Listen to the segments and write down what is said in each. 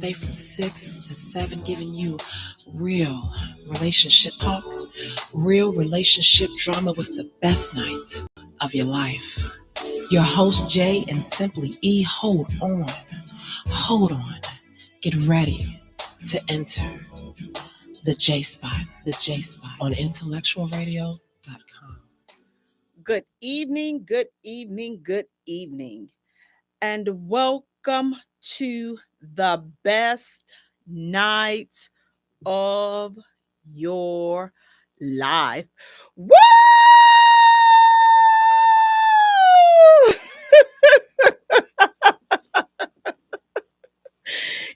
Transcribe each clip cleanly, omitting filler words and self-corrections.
Wednesday from 6 to 7, giving you real relationship talk, real relationship drama with the best night of your life. Your host, Jay and Simply E, hold on, get ready to enter the Jaye Spot on IntellectualRadio.com. Good evening, and welcome to the best night of your life. Woo!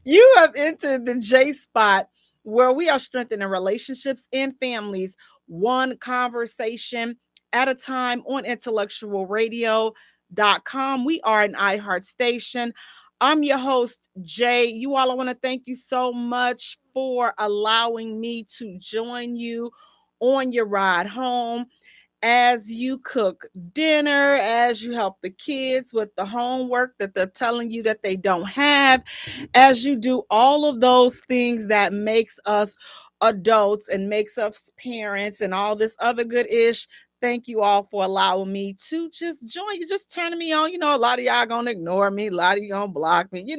You have entered the Jaye Spot, where we are strengthening relationships and families, one conversation at a time on IntellectualRadio.com. We are an iHeart station. I'm your host, Jay. You all, I want to thank you so much for allowing me to join you on your ride home, as you cook dinner, as you help the kids with the homework that they're telling you that they don't have, as you do all of those things that makes us adults and makes us parents and all this other good ish. Thank you all for allowing me to just join you, just turning me on. A lot of y'all gonna ignore me, a lot of you gonna block me.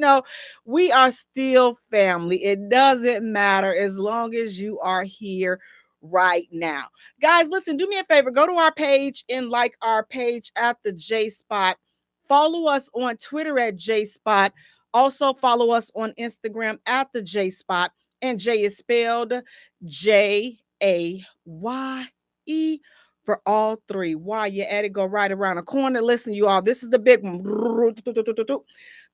We are still family. It doesn't matter as long as you are here right now. Guys, listen, do me a favor. Go to our page and like our page at the Jaye Spot. Follow us on Twitter at Jaye Spot. Also follow us on Instagram at the Jaye Spot. And Jay is spelled Jaye for all three. Why you at it, go right around the corner. Listen, you all, this is the big one.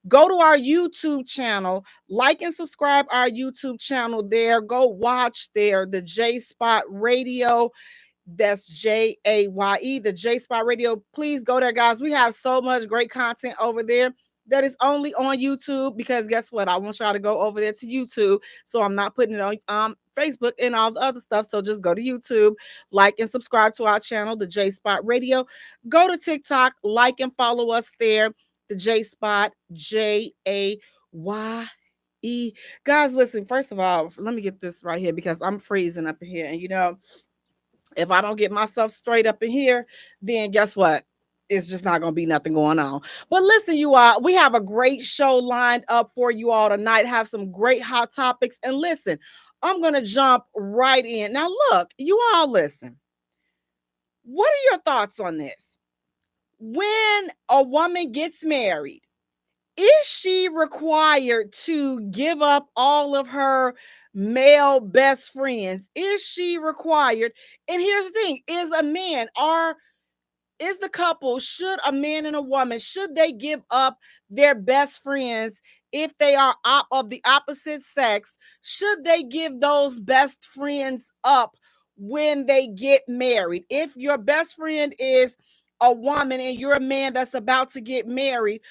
Go to our YouTube channel, like and subscribe our YouTube channel there. Go watch there, the Jaye Spot Radio. That's Jaye, the Jaye Spot Radio. Please go there, guys. We have so much great content over there that is only on YouTube, because guess what? I want y'all to go over there to YouTube. So I'm not putting it on Facebook and all the other stuff. So just go to YouTube, like and subscribe to our channel, the Jaye Spot Radio. Go to TikTok, like and follow us there, the Jaye Spot, Jaye. Guys, listen, first of all, let me get this right here, because I'm freezing up in here. And if I don't get myself straight up in here, then guess what? It's just not going to be nothing going on. But listen, you all, we have a great show lined up for you all tonight. Have some great hot topics. And listen, I'm going to jump right in. Now, look, you all listen. What are your thoughts on this? When a woman gets married, is she required to give up all of her male best friends? Is she required? And here's the thing, is the couple, should a man and a woman, should they give up their best friends if they are of the opposite sex? Should they give those best friends up when they get married? If your best friend is a woman and you're a man that's about to get married,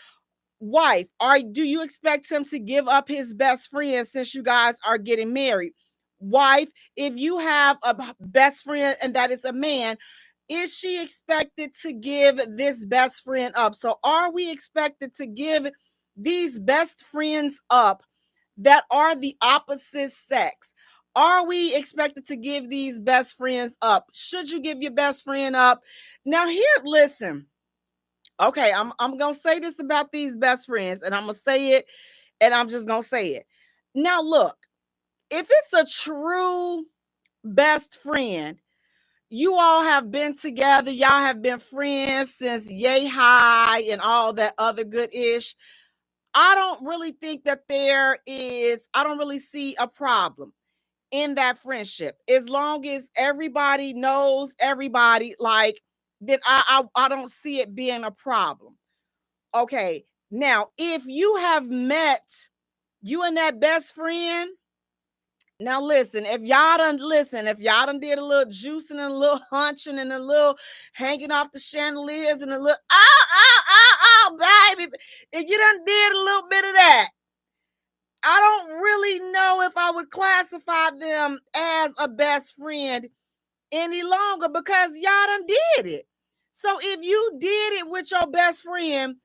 wife, do you expect him to give up his best friend since you guys are getting married? Wife, if you have a best friend and that is a man, is she expected to give this best friend up? So are we expected to give these best friends up that are the opposite sex? Are we expected to give these best friends up? Should you give your best friend up? Now here, listen. Okay, I'm going to say this about these best friends, and I'm going to say it, and I'm just going to say it. Now look, if it's a true best friend, you all have been together, y'all have been friends since yay high and all that other good ish. I don't really think that I don't really see a problem in that friendship. As long as everybody knows everybody, then I don't see it being a problem. Okay, now if you have met you and that best friend, now listen, if y'all done did a little juicing and a little hunching and a little hanging off the chandeliers and a little baby, if you done did a little bit of that, I don't really know if I would classify them as a best friend any longer, because y'all done did it. So if you did it with your best friend,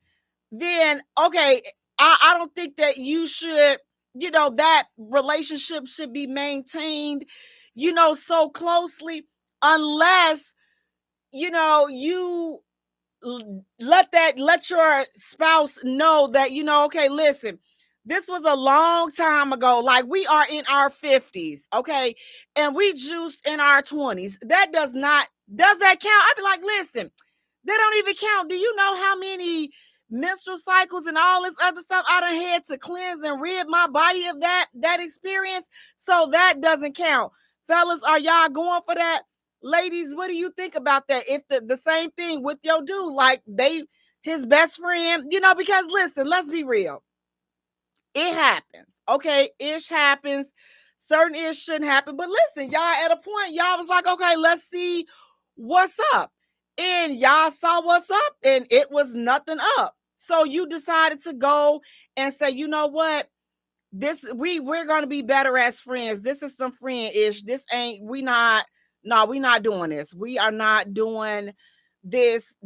then okay, I don't think that you should that relationship should be maintained, so closely, unless, you let your spouse know that, okay, listen, this was a long time ago. Like, we are in our 50s, okay, and we juiced in our 20s. Does that count? I'd be like, listen, they don't even count. Do you know how many menstrual cycles and all this other stuff I done had to cleanse and rid my body of that experience? So that doesn't count. Fellas, are y'all going for that? Ladies, what do you think about that? If the same thing with your dude, like his best friend, because listen, let's be real. It happens. Okay, ish happens. Certain ish shouldn't happen. But listen, y'all, at a point, y'all was like, okay, let's see what's up. And y'all saw what's up, and it was nothing up. So you decided to go and say, you know what? We're gonna be better as friends. This is some friend ish. This ain't we not no, we not doing this. We are not doing this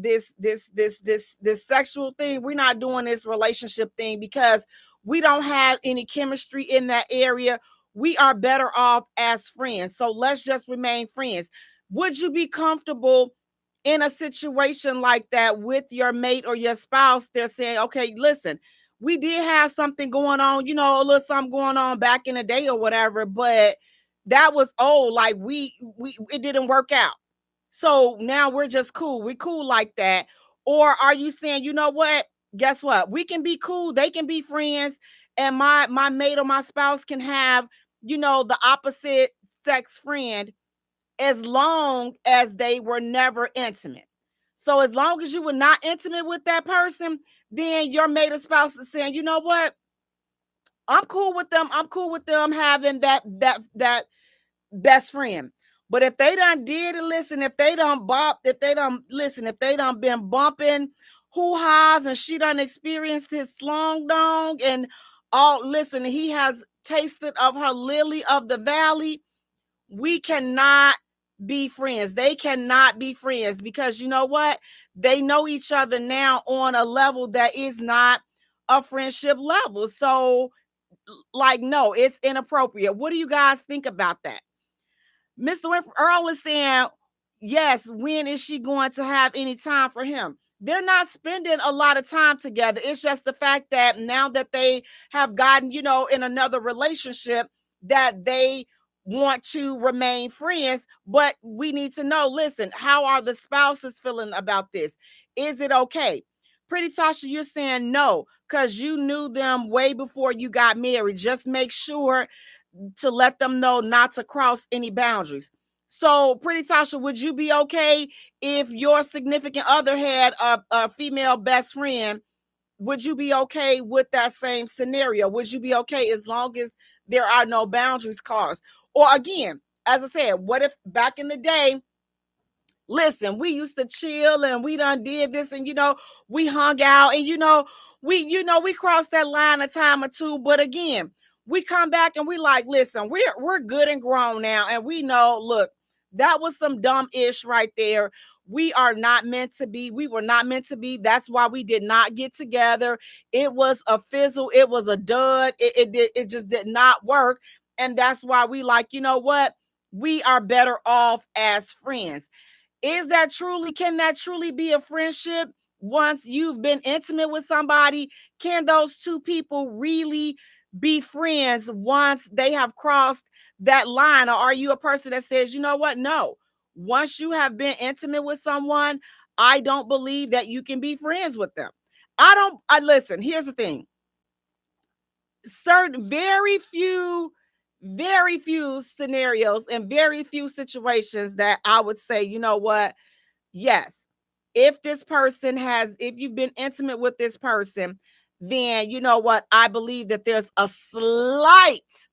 sexual thing. We're not doing this relationship thing because we don't have any chemistry in that area. We are better off as friends. So let's just remain friends. Would you be comfortable in a situation like that with your mate or your spouse? They're saying, okay, listen, we did have something going on, a little something going on back in the day or whatever, but that was old. Like, we it didn't work out. So now we're just cool. We're cool like that. Or are you saying, you know what? Guess what? We can be cool. They can be friends. And my mate or my spouse can have, the opposite sex friend, as long as they were never intimate. So as long as you were not intimate with that person, then your mate or spouse is saying, you know what? I'm cool with them. I'm cool with them having that best friend. But if they done did it, listen, if they done bop, if they done listen, if they done been bumping hoo-ha's and she done experienced his slong dong and all, listen, he has tasted of her lily of the valley, we cannot be friends. They cannot be friends because you know what? They know each other now on a level that is not a friendship level. So, like, no, it's inappropriate. What do you guys think about that? Mr. Earl is saying, yes, when is she going to have any time for him? They're not spending a lot of time together. It's just the fact that now that they have gotten, in another relationship, that they want to remain friends. But we need to know, listen, how are the spouses feeling about this? Is it okay? Pretty Tasha, you're saying no, because you knew them way before you got married. Just make sure to let them know not to cross any boundaries. So, Pretty Tasha, would you be okay if your significant other had a female best friend? Would you be okay with that same scenario? Would you be okay as long as there are no boundaries crossed? Or again, as I said, what if back in the day, listen, we used to chill and we done did this and we hung out and we crossed that line a time or two, but again, we come back and we like, listen, we're good and grown now and we know, look, that was some dumb ish right there. We are not meant to be. We were not meant to be. That's why we did not get together. It was a fizzle. It was a dud. It just did not work. And that's why we like, you know what? We are better off as friends. Can that truly be a friendship once you've been intimate with somebody? Can those two people really be friends once they have crossed that line? Or are you a person that says, you know what? No. Once you have been intimate with someone, I don't believe that you can be friends with them. I listen, here's the thing. Certain very few scenarios and very few situations that I would say, you know what? Yes. If you've been intimate with this person, then you know what? I believe that there's a slight,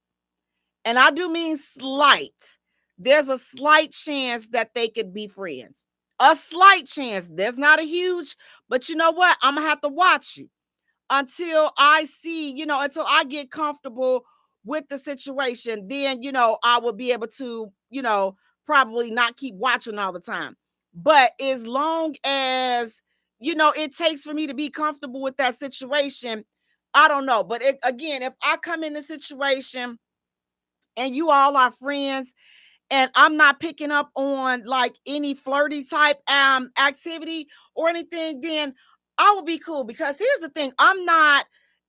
and I do mean slight, there's a slight chance that they could be friends. A slight chance. There's not a huge, but you know what? I'm going to have to watch you until I see, until I get comfortable with the situation. Then, I will be able to, probably not keep watching all the time. But as long as, it takes for me to be comfortable with that situation, I don't know. But again, if I come in a situation and you all are friends and I'm not picking up on like any flirty type activity or anything, then I will be cool. Because here's the thing, I'm not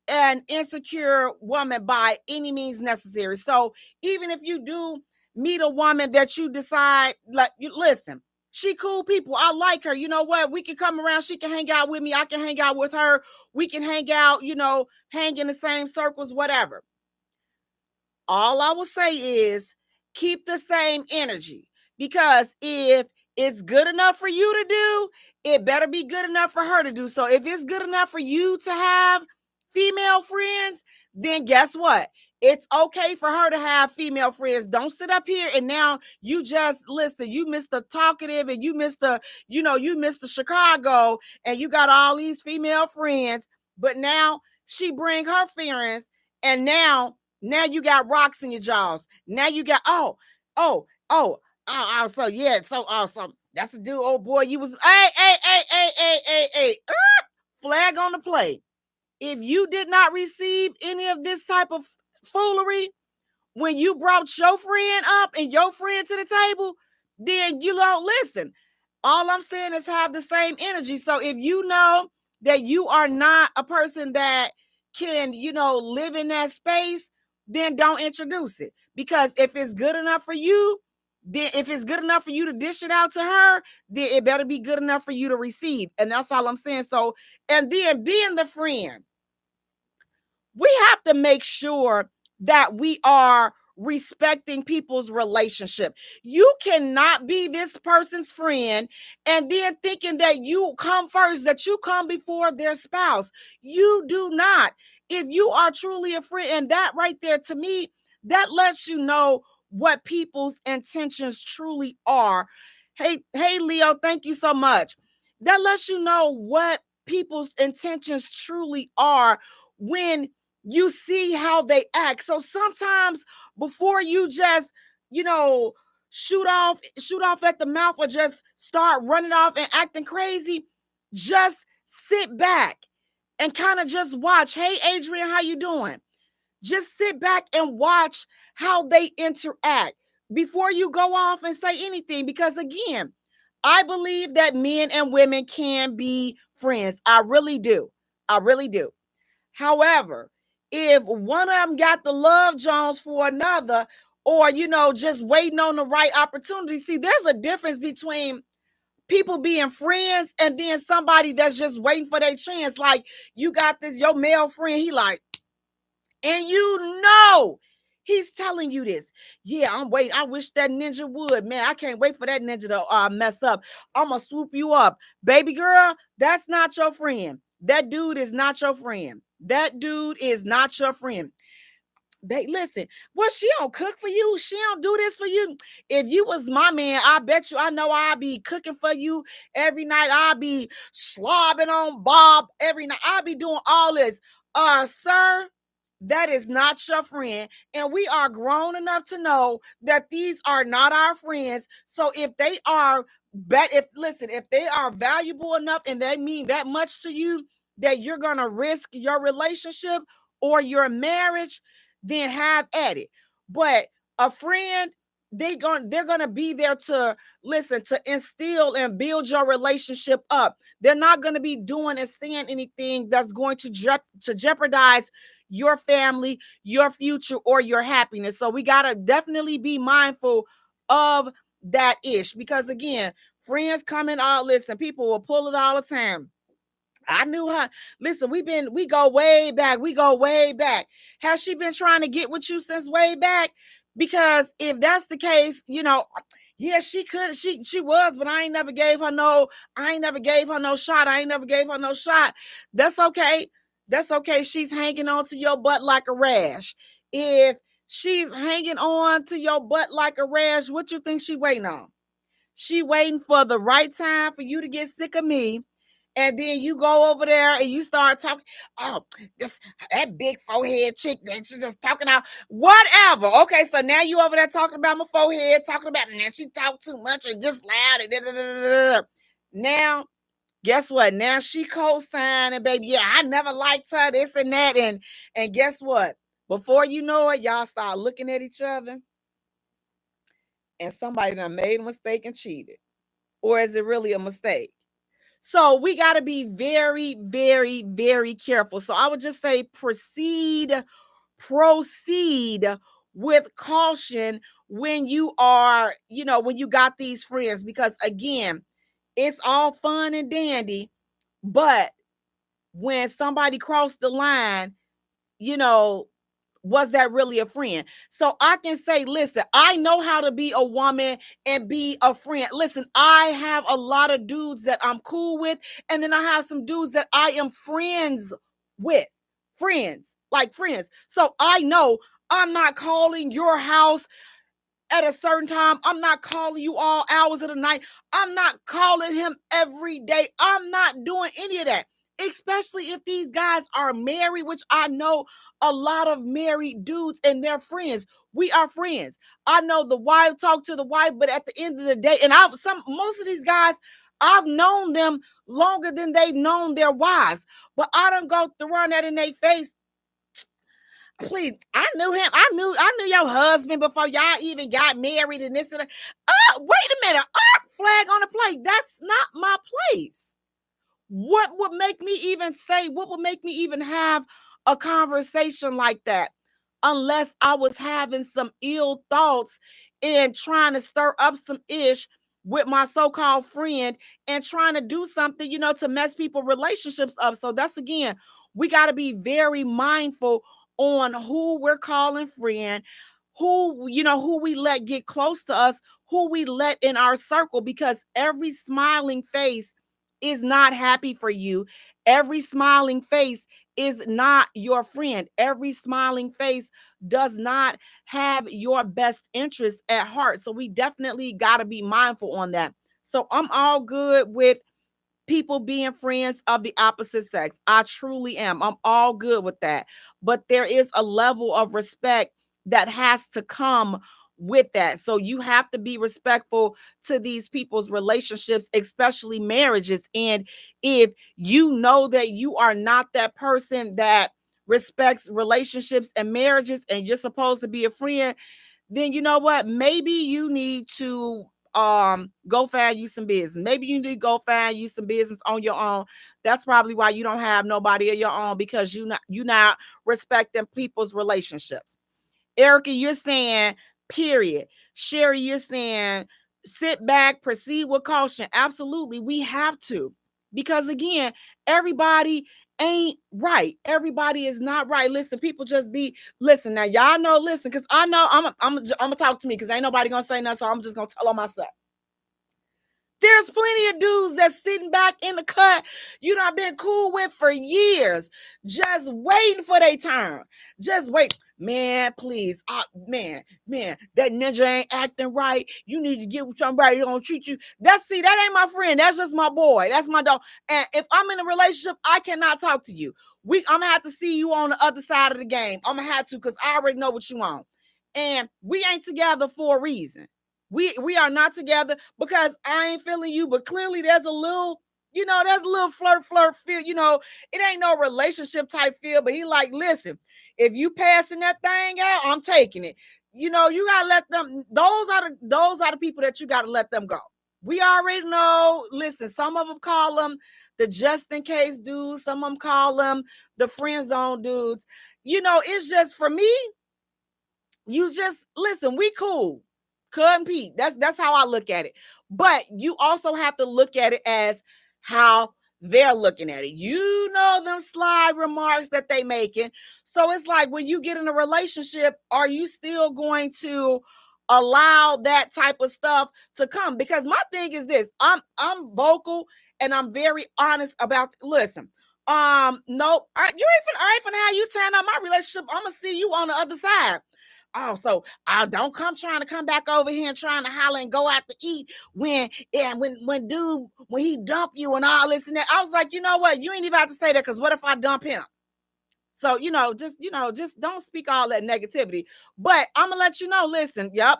an insecure woman by any means necessary. So even if you do meet a woman that you decide, like, you listen, she cool people, I like her, you know what, we can come around, she can hang out with me, I can hang out with her, we can hang out, hang in the same circles, whatever. All I will say is keep the same energy, because if it's good enough for you to do, it better be good enough for her to do. So if it's good enough for you to have female friends, then guess what? It's okay for her to have female friends. Don't sit up here and now you just listen. You Mr. Talkative and you Mr. Chicago, and you got all these female friends, but now she bring her friends, and now you got rocks in your jaws. Now you got so yeah, so awesome. That's the dude, oh boy. You was hey, flag on the play. If you did not receive any of this type of foolery when you brought your friend up and your friend to the table, then you don't listen. All I'm saying is have the same energy. So if you know that you are not a person that can, live in that space, then don't introduce it. Because if it's good enough for you, then if it's good enough for you to dish it out to her, then it better be good enough for you to receive. And that's all I'm saying. So, and then being the friend, we have to make sure that we are respecting people's relationship. You cannot be this person's friend and then thinking that you come first, that you come before their spouse. You do not. If you are truly a friend, and that right there, to me, that lets you know what people's intentions truly are. Hey, Leo, thank you so much. That lets you know what people's intentions truly are when you see how they act. So sometimes before you just, shoot off at the mouth or just start running off and acting crazy, just sit back and kind of just watch. Hey, Adrian, how you doing? Just sit back and watch how they interact before you go off and say anything. Because again, I believe that men and women can be friends. I really do. I really do. However, if one of them got the love Jones for another, or just waiting on the right opportunity, see, there's a difference between people being friends and then somebody that's just waiting for their chance. Like, you got this, your male friend, he like, and he's telling you this. Yeah, I'm waiting. I wish that ninja would, man. I can't wait for that ninja to mess up. I'm gonna swoop you up, baby girl. That's not your friend. That dude is not your friend. That dude is not your friend. Listen, what, she don't cook for you? She don't do this for you? If you was my man, I bet you, I know I'll be cooking for you every night. I'll be slobbing on Bob every night. I'll be doing all this. Sir, that is not your friend. And we are grown enough to know that these are not our friends. So if they are if they are valuable enough and they mean that much to you that you're gonna risk your relationship or your marriage, then have at it. But a friend, they're gonna be there to listen, to instill and build your relationship up. They're not gonna be doing and saying anything that's going to jeopardize your family, your future, or your happiness. So we gotta definitely be mindful of that ish, because again, friends come in all. Listen, people will pull it all the time. I knew her. Listen, we go way back. We go way back. Has she been trying to get with you since way back? Because if that's the case, yeah, she could. She was, but I ain't never gave her no shot. I ain't never gave her no shot. That's okay. That's okay. She's hanging on to your butt like a rash. If she's hanging on to your butt like a rash, what you think she waiting on? She waiting for the right time for you to get sick of me, and then you go over there and you start talking. Oh, that big forehead chick, she's just talking out whatever. Okay, so now you over there talking about my forehead, talking about, man, she talk too much and just loud and da, da, da, da, da. Now Guess what? Now she co-signing, baby. Yeah, I never liked her, this and that. And guess what? Before you know it, y'all start looking at each other and somebody done made a mistake and cheated. Or is it really a mistake? So we got to be very, very, very careful. So I would just say proceed with caution when you are, when you got these friends, because again, it's all fun and dandy, but when somebody crossed the line, you know, was that really a friend? So I can say, listen, I know how to be a woman and be a friend. Listen, I have a lot of dudes that I'm cool with, and then I have some dudes that I am friends with. Friends, like friends. So I know I'm not calling your house at a certain time. I'm not calling you all hours of the night. I'm not calling him every day. I'm not doing any of that. Especially if these guys are married, which I know a lot of married dudes and their friends. We are friends. I know the wife talk to the wife, but at the end of the day, and most of these guys, I've known them longer than they've known their wives. But I don't go throwing that in their face. Please, I knew him. I knew your husband before y'all even got married and this and that. Wait a minute. Flag on the plate. That's not my place. What would make me even have a conversation like that? Unless I was having some ill thoughts and trying to stir up some ish with my so-called friend and trying to do something, to mess people relationships up. So that's, again, we got to be very mindful on who we're calling friend, who we let get close to us, who we let in our circle, because every smiling face is not happy for you. Every smiling face is not your friend. Every smiling face does not have your best interest at heart. So we definitely got to be mindful on that. So I'm all good with people being friends of the opposite sex. I truly am. I'm all good with that. But there is a level of respect that has to come with that. So you have to be respectful to these people's relationships, especially marriages. And if you know that you are not that person that respects relationships and marriages and you're supposed to be a friend, then you know what? Maybe you need to go find you some business. Maybe you need to go find you some business on your own. That's probably why you don't have nobody of your own, because you not respecting people's relationships. Erica, you're saying period. Sherry, you're saying sit back, proceed with caution. Absolutely, we have to, because again, everybody ain't right. Everybody is not right. Listen, people just be listen. Now y'all know. Listen, because I know I'm gonna talk to me, because ain't nobody gonna say nothing. So I'm just gonna tell on myself. There's plenty of dudes that's sitting back in the cut, I've been cool with for years, just waiting for their turn. Just wait. Man, please. Man, that ninja ain't acting right. You need to get with somebody who's gonna treat you. That ain't my friend. That's just my boy. That's my dog. And if I'm in a relationship, I cannot talk to you. I'm gonna have to see you on the other side of the game. I'm gonna have to, because I already know what you want. And we ain't together for a reason. We are not together because I ain't feeling you, but clearly there's a little, flirt feel, it ain't no relationship type feel, but he like, listen, if you passing that thing out, I'm taking it. You gotta let them, those are the people that you gotta let them go. We already know, listen, some of them call them the just in case dudes, some of them call them the friend zone dudes. It's just, for me, you just listen, we cool. Couldn't Pete. That's how I look at it. But you also have to look at it as how they're looking at it. Them sly remarks that they making. So it's like, when you get in a relationship, are you still going to allow that type of stuff to come? Because my thing is this, I'm vocal and I'm very honest about, listen, nope, I ain't finna have you tearing up my relationship. I'm gonna see you on the other side. Oh, so I don't come trying to come back over here and trying to holler and go out to eat when dude, when he dump you and all this and that. I was like, you know what? You ain't even have to say that, because what if I dump him? So, just don't speak all that negativity. But I'm gonna let you know, listen, yep,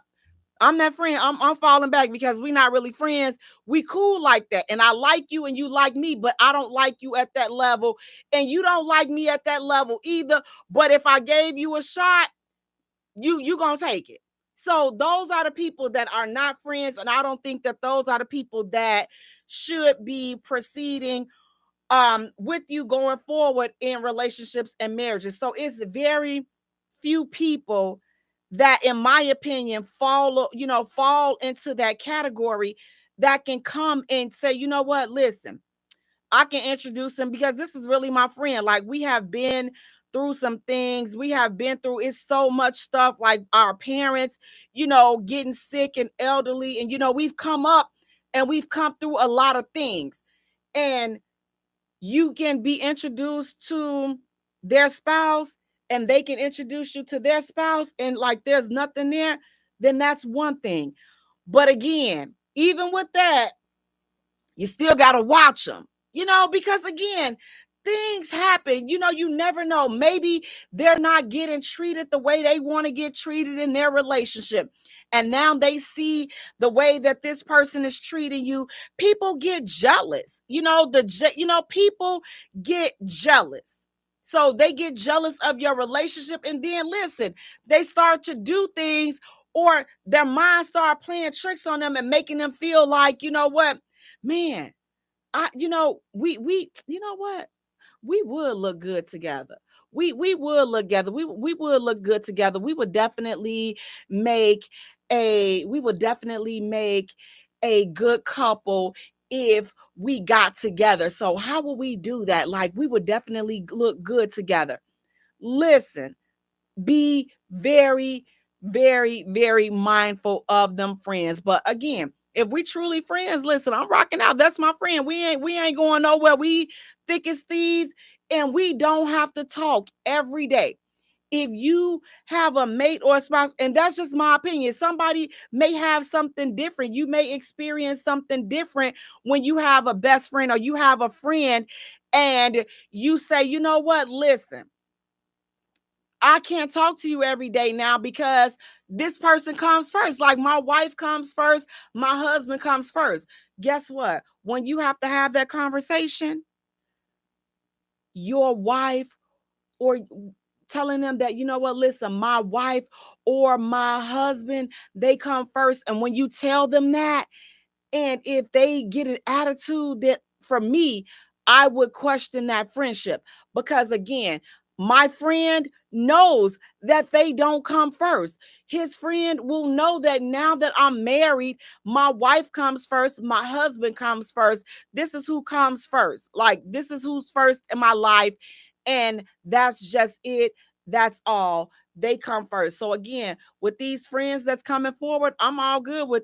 I'm that friend. I'm falling back because we not really friends. We cool like that. And I like you and you like me, but I don't like you at that level. And you don't like me at that level either. But if I gave you a shot, you gonna take it. So those are the people that are not friends. And I don't think that those are the people that should be proceeding with you going forward in relationships and marriages. So it's very few people that, in my opinion, fall into that category that can come and say, you know what, listen, I can introduce him because this is really my friend. Like, we have been through some things. We have been through, it's so much stuff, like our parents, getting sick and elderly. And, we've come up and we've come through a lot of things. And you can be introduced to their spouse and they can introduce you to their spouse and like there's nothing there, then that's one thing. But again, even with that, you still got to watch them, because again, things happen. You never know. Maybe they're not getting treated the way they want to get treated in their relationship. And now they see the way that this person is treating you. People get jealous. People get jealous. So they get jealous of your relationship. And then listen, they start to do things, or their mind start playing tricks on them and making them feel like, you know what, man, we would look good together. We would look together. We would look good together. We would definitely make a good couple if we got together. So how will we do that? Like, we would definitely look good together. Listen, be very, very, very mindful of them friends. But again, if we truly friends, listen, I'm rocking out. That's my friend. We ain't going nowhere. We thick as thieves, and we don't have to talk every day. If you have a mate or a spouse, and that's just my opinion, somebody may have something different. You may experience something different when you have a best friend or you have a friend and you say, you know what, listen, I can't talk to you every day now because this person comes first. Like, my wife comes first, my husband comes first. Guess what? When you have to have that conversation, your wife, or telling them that, you know what, listen, my wife or my husband, they come first. And when you tell them that, and if they get an attitude, that for me, I would question that friendship. Because again, my friend knows that they don't come first. His friend will know that now that I'm married, my wife comes first, my husband comes first. This is who comes first. Like, this is who's first in my life. And that's just it. That's all. They come first. So again, with these friends that's coming forward, I'm all good with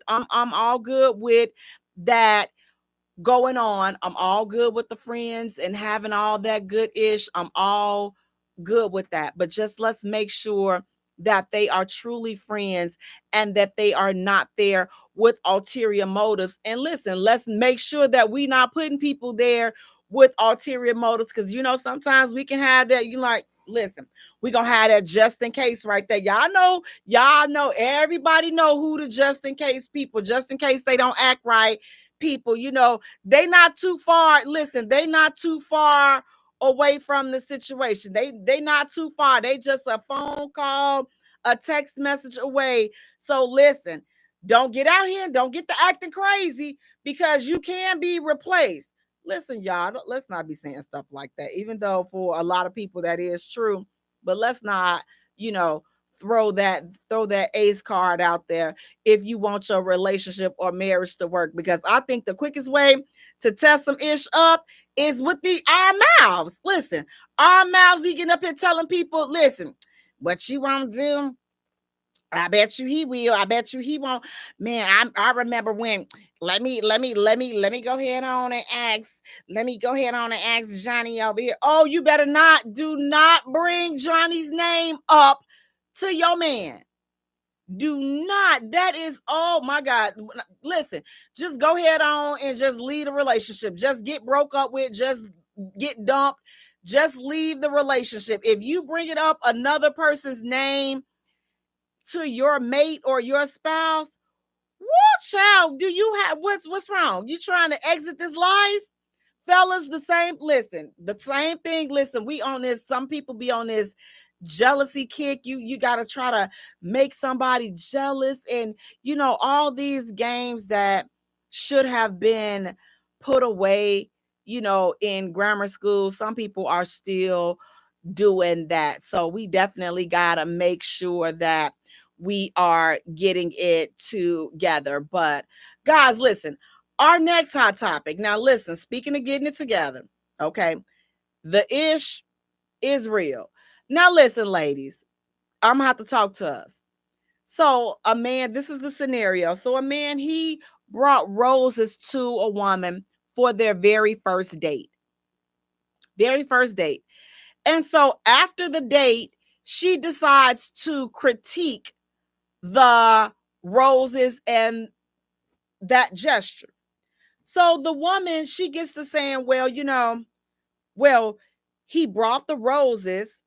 that going on. I'm all good with the friends and having all that good ish. I'm all good with that. But just let's make sure that they are truly friends and that they are not there with ulterior motives. And listen, let's make sure that we not putting people there with ulterior motives, because sometimes we can have that. You like, listen, we gonna have that just in case right there. Y'all know, everybody know who the just in case people, just in case they don't act right people. They not too far. Listen, they not too far away from the situation. They not too far. They just a phone call, a text message away. So listen, don't get out here, don't get to acting crazy, because you can be replaced. Listen, y'all, let's not be saying stuff like that, even though for a lot of people that is true. But let's not, throw that ace card out there if you want your relationship or marriage to work. Because I think the quickest way to test some ish up is with our mouths. Listen, our mouths, we get up here telling people, listen, what you want to do, I bet you he will. I bet you he won't. Man, I remember when. Let me go ahead on and ask. Let me go ahead on and ask Johnny over here. Oh, you better not. Do not bring Johnny's name up to your man. Do not. That is, oh my God. Listen, just go ahead on and just leave the relationship. Just get broke up with. Just get dumped. Just leave the relationship. If you bring it up another person's name to your mate or your spouse, What child do you have? What's wrong? You trying to exit this life? Fellas, the same thing. Listen, we on this. Some people be on this jealousy kick. You got to try to make somebody jealous, and all these games that should have been put away, in grammar school. Some people are still doing that. So we definitely got to make sure that we are getting it together. But guys, listen, our next hot topic. Now, listen, speaking of getting it together, okay, the ish is real. Now, listen, ladies, I'm gonna have to talk to us. So, a man, this is the scenario. So, a man, he brought roses to a woman for their very first date. Very first date. And so, after the date, she decides to critique the roses and that gesture. So the woman, she gets to saying, well, he brought the roses.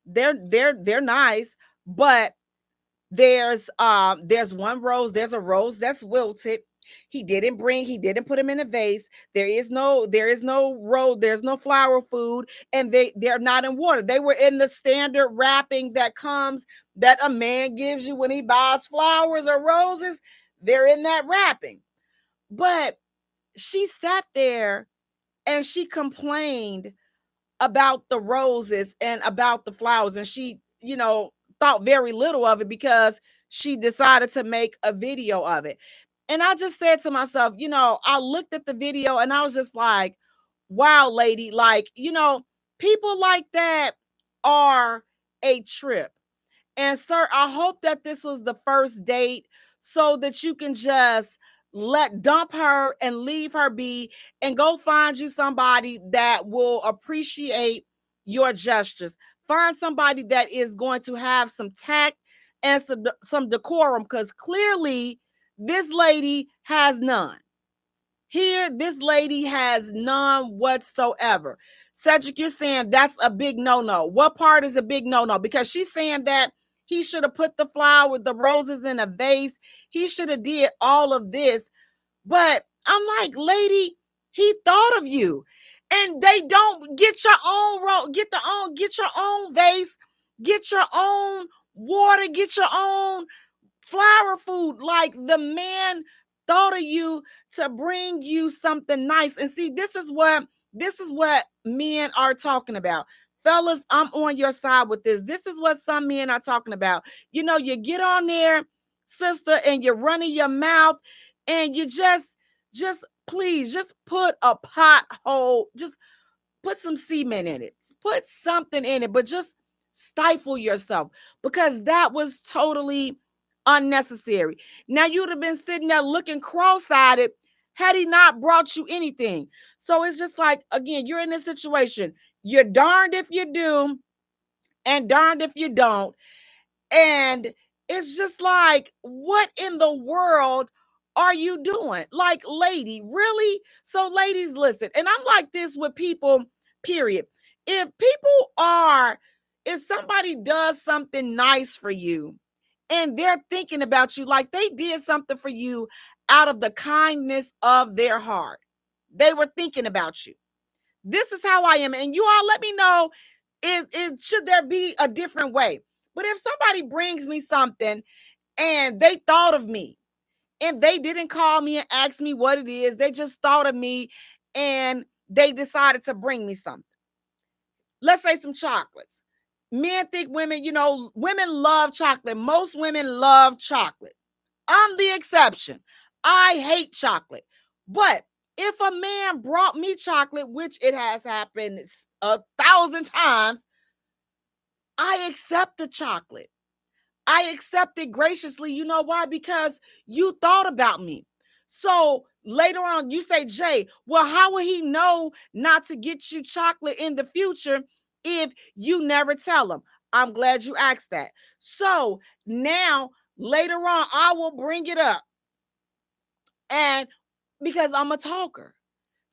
They're nice, but there's one rose, there's a rose that's wilted. He didn't put him in a vase. There is no rose, there's no flower food, and they're not in water. They were in the standard wrapping that a man gives you when he buys flowers or roses. They're in that wrapping. But she sat there and she complained about the roses and about the flowers, and she thought very little of it because she decided to make a video of it. And I just said to myself, I looked at the video and I was just like, wow, lady, like, people like that are a trip. And sir, I hope that this was the first date so that you can just dump her and leave her be and go find you somebody that will appreciate your gestures. Find somebody that is going to have some tact and some decorum, because clearly this lady has none. Here, this lady has none whatsoever. Cedric, you're saying that's a big no-no. What part is a big no-no? Because she's saying that he should have put the roses in a vase. He should have did all of this. But I'm like, lady, he thought of you. And they don't get your own get your own vase, get your own water, get your own flower food. Like, the man thought of you to bring you something nice. And see, this is what men are talking about. Fellas, I'm on your side with this. This is what some men are talking about. You get on there, sister, and you're running your mouth, and you just please just put a pothole, just put some cement in it, put something in it, but just stifle yourself, because that was totally unnecessary. Now, you'd have been sitting there looking cross-eyed had he not brought you anything. So it's just like, again, you're in this situation. You're darned if you do and darned if you don't. And it's just like, what in the world are you doing? Like, lady, really? So, ladies, listen. And I'm like this with people, period. If somebody does something nice for you and they're thinking about you, like they did something for you out of the kindness of their heart, they were thinking about you. This is how I am. And you all let me know, should there be a different way? But if somebody brings me something and they thought of me and they didn't call me and ask me what it is, they just thought of me and they decided to bring me something. Let's say some chocolates. Men think women love chocolate. Most women love chocolate. I'm the exception. I hate chocolate. But if a man brought me chocolate, which it has happened 1,000 times, I accept the chocolate. I accept it graciously. You know why? Because you thought about me. So later on, you say, Jay, well, how will he know not to get you chocolate in the future if you never tell him? I'm glad you asked that. So now, later on, I will bring it up. And because I'm a talker.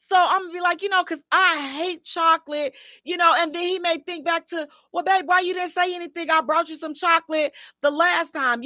So I'm gonna be like, because I hate chocolate, and then he may think back to, well, babe, why you didn't say anything? I brought you some chocolate the last time,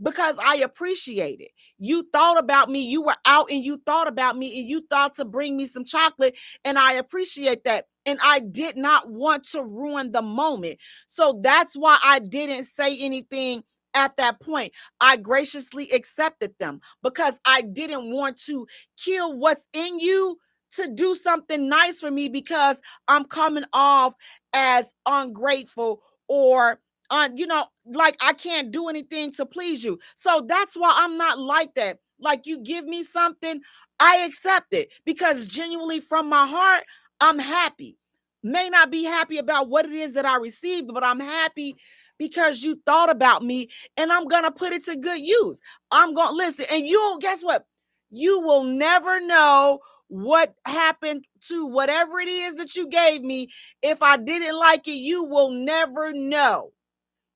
because I appreciate it. You thought about me. You were out and you thought about me and you thought to bring me some chocolate, and I appreciate that. And I did not want to ruin the moment. So that's why I didn't say anything at that point. I graciously accepted them because I didn't want to kill what's in you to do something nice for me because I'm coming off as ungrateful or like I can't do anything to please you. So that's why I'm not like that. Like, you give me something, I accept it because genuinely from my heart, I'm happy. May not be happy about what it is that I received, but I'm happy because you thought about me, and I'm going to put it to good use. I'm going to listen, and guess what? You will never know what happened to whatever it is that you gave me. If I didn't like it, you will never know.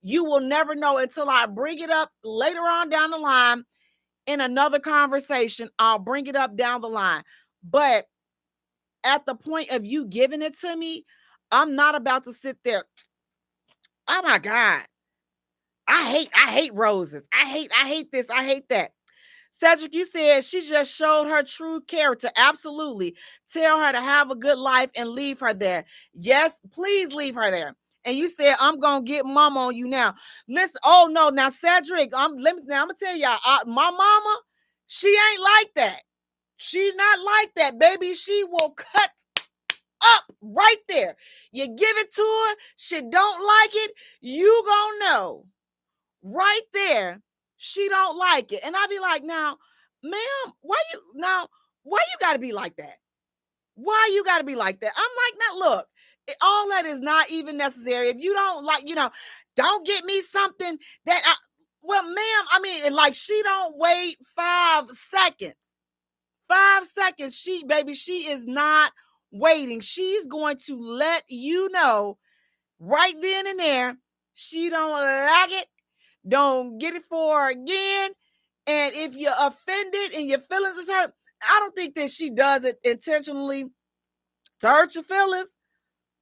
You will never know until I bring it up later on down the line in another conversation. I'll bring it up down the line. But at the point of you giving it to me, I'm not about to sit there. Oh my God. I hate roses. I hate this. I hate that. Cedric, you said she just showed her true character. Absolutely. Tell her to have a good life and leave her there. Yes, please leave her there. And you said, I'm going to get mama on you now. Listen, oh no, now Cedric, I'm going to tell y'all, my mama, she ain't like that. She's not like that, baby. She will cut up right there. You give it to her, she don't like it, you gonna know right there she don't like it. And I be like, now, ma'am, why you gotta be like that? Why you gotta be like that? I'm like, now look, all that is not even necessary. If you don't like, don't get me something that well, ma'am, I mean, and like, she don't wait 5 seconds. 5 seconds. She is not waiting. She's going to let you know right then and there. She don't like it. Don't get it for her again. And if you're offended and your feelings is hurt, I don't think that she does it intentionally to hurt your feelings.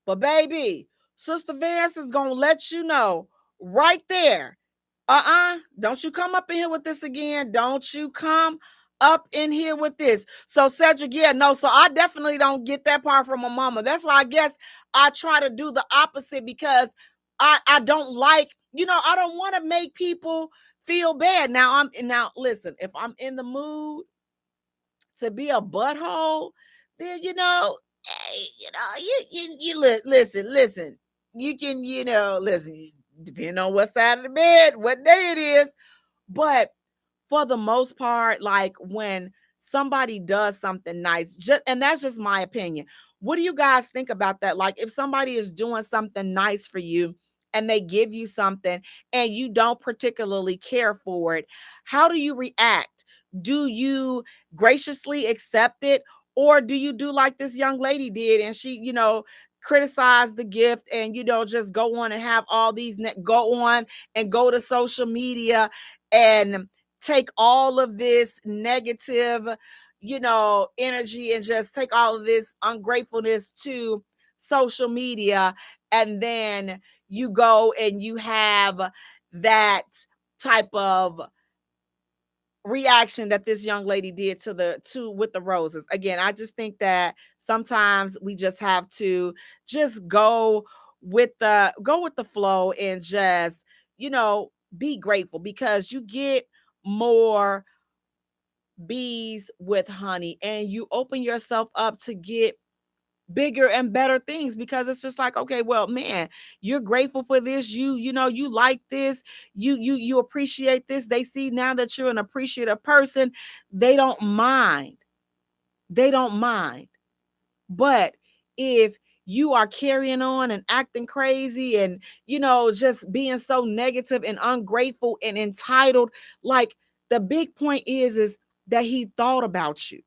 But baby, Sister Vance is going to let you know right there. Don't you come up in here with this again. Don't you come up in here with this. So Cedric, yeah, no, so I definitely don't get that part from my mama. That's why I guess I try to do the opposite because I don't like, I don't want to make people feel bad. Now listen, if I'm in the mood to be a butthole, then hey, listen. You can, listen, depending on what side of the bed, what day it is. But for the most part, like when somebody does something nice, and that's just my opinion. What do you guys think about that? Like if somebody is doing something nice for you and they give you something and you don't particularly care for it, how do you react? Do you graciously accept it? Or do you do like this young lady did and she, criticize the gift and, just go on and have all these, go on and go to social media and take all of this negative, energy and just take all of this ungratefulness to social media. And then you go and you have that type of reaction that this young lady did with the roses. Again, I just think that sometimes we just have to just go with the flow and just, be grateful because you get more bees with honey and you open yourself up to get bigger and better things because it's just like, okay, well, man, you're grateful for this, you like this, you appreciate this. They see now that you're an appreciative person, they don't mind. But if you are carrying on and acting crazy and just being so negative and ungrateful and entitled, like the big point is that he thought about you.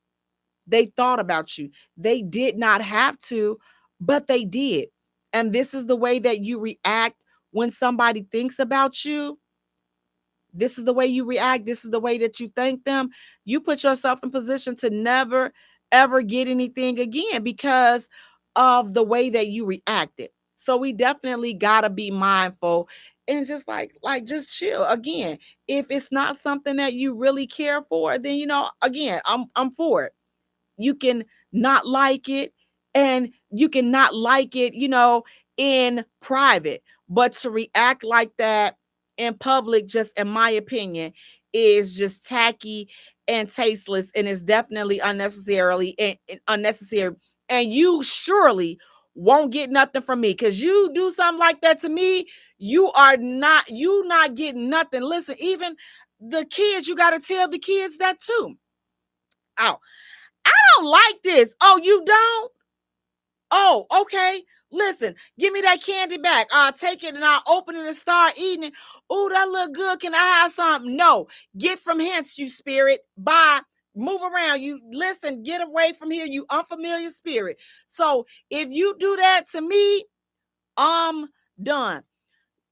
They thought about you. They did not have to, but they did. And this is the way that you react when somebody thinks about you. This is the way you react. This is the way that you thank them. You put yourself in position to never, ever get anything again because of the way that you reacted. So we definitely gotta be mindful and just just chill. Again, if it's not something that you really care for, then again, I'm for it. You can not like it, and you can not like it, in private, but to react like that in public, just in my opinion, is just tacky and tasteless, and is definitely and unnecessary. And you surely won't get nothing from me, because you do something like that to me, you not getting nothing. Listen, even the kids, you got to tell the kids that too. Oh, I don't like this. Oh, you don't? Oh, okay. Listen, give me that candy back. I'll take it and I'll open it and start eating it. Oh, that look good. Can I have some? No. Get from hence, you spirit. Bye. Move around. You listen, get away from here, you unfamiliar spirit. So if you do that to me, I'm done.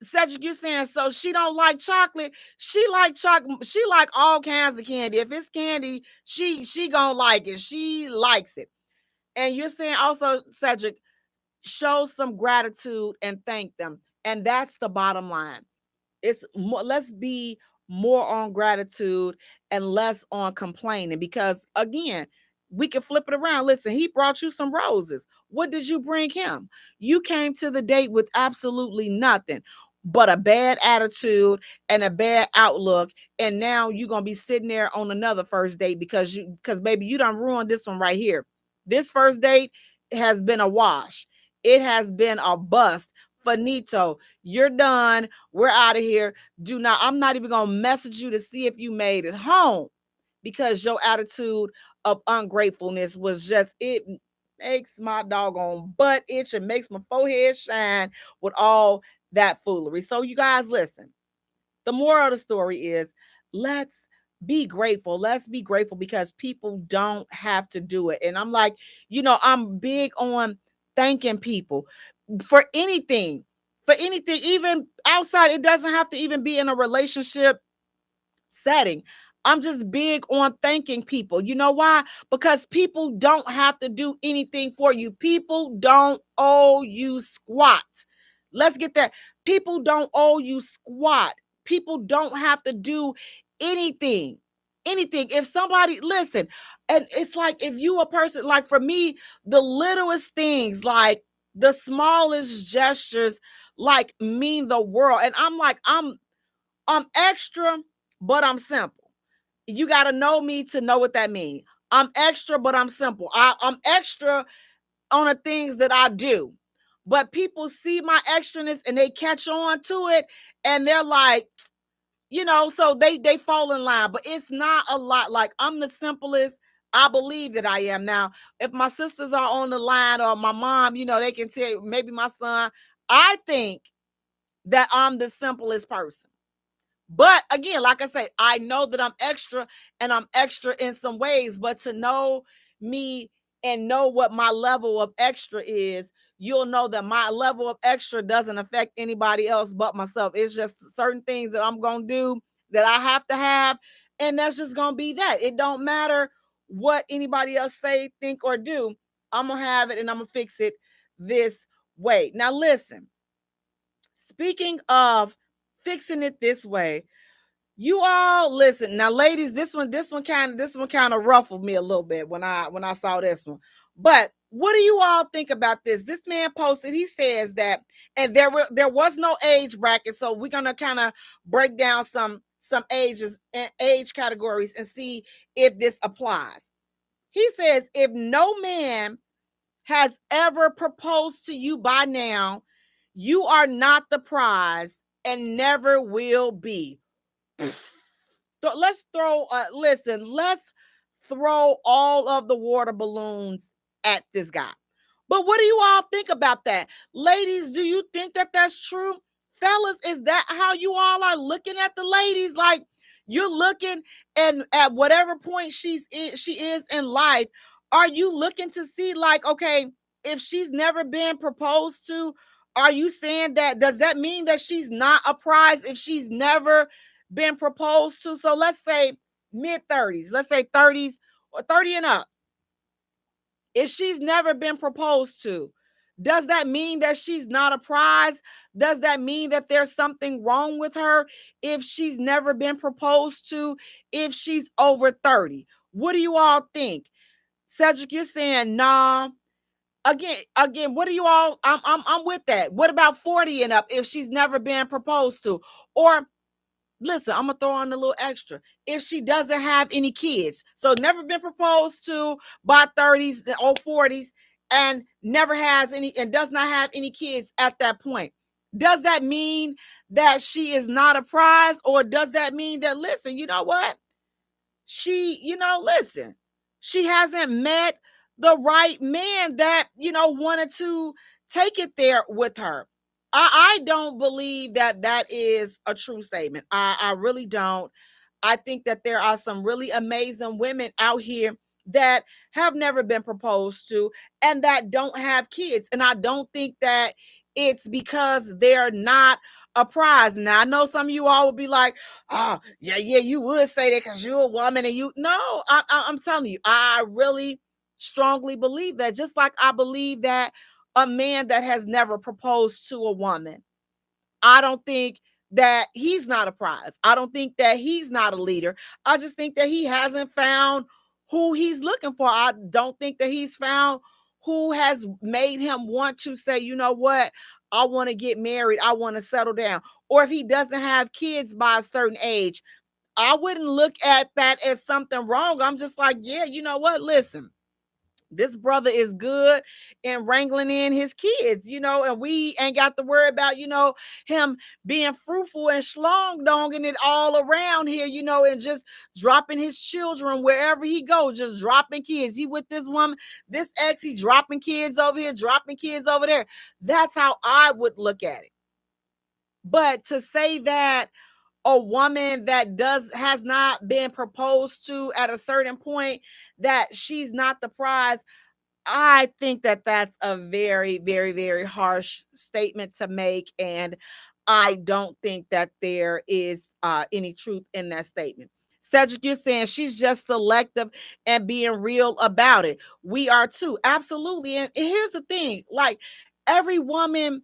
Cedric, you saying so she don't like chocolate? She like chocolate. She like all kinds of candy. If it's candy, she gonna like it. She likes it. And you're saying also, Cedric, show some gratitude and thank them. And that's the bottom line. It's more, let's be more on gratitude and less on complaining, because again, we can flip it around. Listen, he brought you some roses. What did you bring him? You came to the date with absolutely nothing but a bad attitude and a bad outlook, and now you're gonna be sitting there on another first date because baby, you done ruined this one right here. This first date has been a wash. It has been a bust. Finito. You're done. We're out of here. I'm not even gonna message you to see if you made it home, because your attitude of ungratefulness was just, it makes my doggone butt itch and makes my forehead shine with all that foolery. So you guys, listen, the moral of the story is, let's be grateful. Let's be grateful, because people don't have to do it. And I'm like, I'm big on thanking people for anything, even outside. It doesn't have to even be in a relationship setting. I'm just big on thanking people. You know why? Because people don't have to do anything for you. People don't owe you squat. Let's get that. People don't owe you squat. People don't have to do anything. Anything. If somebody, listen, and it's like, if you a person, like for me, the littlest things, like the smallest gestures, like mean the world. And I'm like, I'm extra, but I'm simple. You got to know me to know what that means. I'm extra, but I'm simple. I'm extra on the things that I do. But people see my extraness and they catch on to it, and they're like, so they fall in line. But it's not a lot. Like, I'm the simplest I believe that I am. Now, if my sisters are on the line, or my mom, they can tell you, maybe my son, I think that I'm the simplest person. But again, like I say, I know that I'm extra, and I'm extra in some ways. But to know me and know what my level of extra is, you'll know that my level of extra doesn't affect anybody else but myself. It's just certain things that I'm going to do that I have to have. And that's just going to be that. It don't matter what anybody else say, think, or do. I'm going to have it, and I'm going to fix it this way. Now, listen, speaking of fixing it this way, you all listen now, ladies. This one kind of ruffled me a little bit when I saw this one. But what do you all think about this? This man posted. He says that, and there was no age bracket, so we're gonna kind of break down some ages and age categories and see if this applies. He says, if no man has ever proposed to you by now, you are not the prize and never will be. Let's throw all of the water balloons at this guy. But what do you all think about that? Ladies, do you think that that's true? Fellas, is that how you all are looking at the ladies? Like, you're looking, and at whatever point she is in life, are you looking to see, like, okay, if she's never been proposed to, are you saying that, does that mean that she's not a prize if she's never been proposed to? So let's say mid 30s, let's say 30s or 30 and up. If she's never been proposed to, does that mean that she's not a prize? Does that mean that there's something wrong with her if she's never been proposed to, if she's over 30? What do you all think? Cedric, you're saying nah. Again, what do you all? I'm with that. What about 40 and up if she's never been proposed to? Or listen, I'm gonna throw on a little extra. If she doesn't have any kids, so never been proposed to by 30s or 40s, and never has any, and does not have any kids at that point, does that mean that she is not a prize, or does that mean that, listen, you know what? Listen, she hasn't met the right man that, wanted to take it there with her. I don't believe that that is a true statement. I really don't. I think that there are some really amazing women out here that have never been proposed to and that don't have kids. And I don't think that it's because they're not a prize. Now, I know some of you all would be like, oh, yeah, you would say that because you're a woman and you. No, I'm telling you, I really strongly believe that. Just like I believe that a man that has never proposed to a woman, I don't think that he's not a prize. I don't think that he's not a leader. I just think that he hasn't found who he's looking for. I don't think that he's found who has made him want to say, you know what? I want to get married. I want to settle down. Or if he doesn't have kids by a certain age, I wouldn't look at that as something wrong. I'm just like, yeah, you know what? Listen, this brother is good in wrangling in his kids, and we ain't got to worry about, him being fruitful and schlong donging it all around here, and just dropping his children wherever he goes, just dropping kids. He with this woman, this ex, he dropping kids over here, dropping kids over there. That's how I would look at it. But to say that a woman that has not been proposed to at a certain point, that she's not the prize, I think that that's a very, very, very harsh statement to make. And I don't think that there is any truth in that statement. Cedric, you're saying she's just selective and being real about it. We are too. Absolutely. And here's the thing, like, every woman,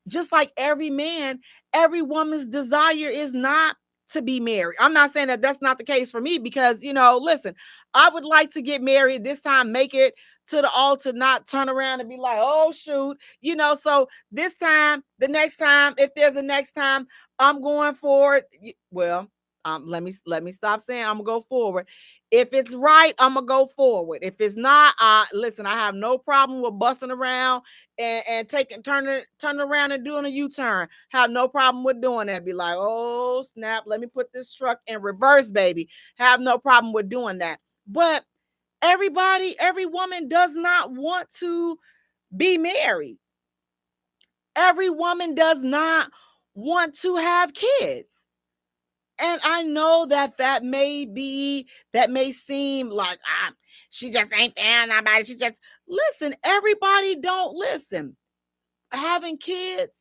just like every man, every woman's desire is not to be married. I'm not saying that that's not the case for me because, listen, I would like to get married this time, make it to the altar, not turn around and be like, oh shoot, so this time, the next time, if there's a next time, I'm going forward. Well, let me stop saying I'm gonna go forward. If it's right, I'm gonna go forward. If it's not, listen, I have no problem with busting around and turning around and doing a U-turn. Have no problem with doing that. Be like, oh snap, let me put this truck in reverse, baby. Have no problem with doing that. But every woman does not want to be married. Every woman does not want to have kids. And I know that may seem like, she just ain't found nobody. She just, listen, everybody don't listen. Having kids,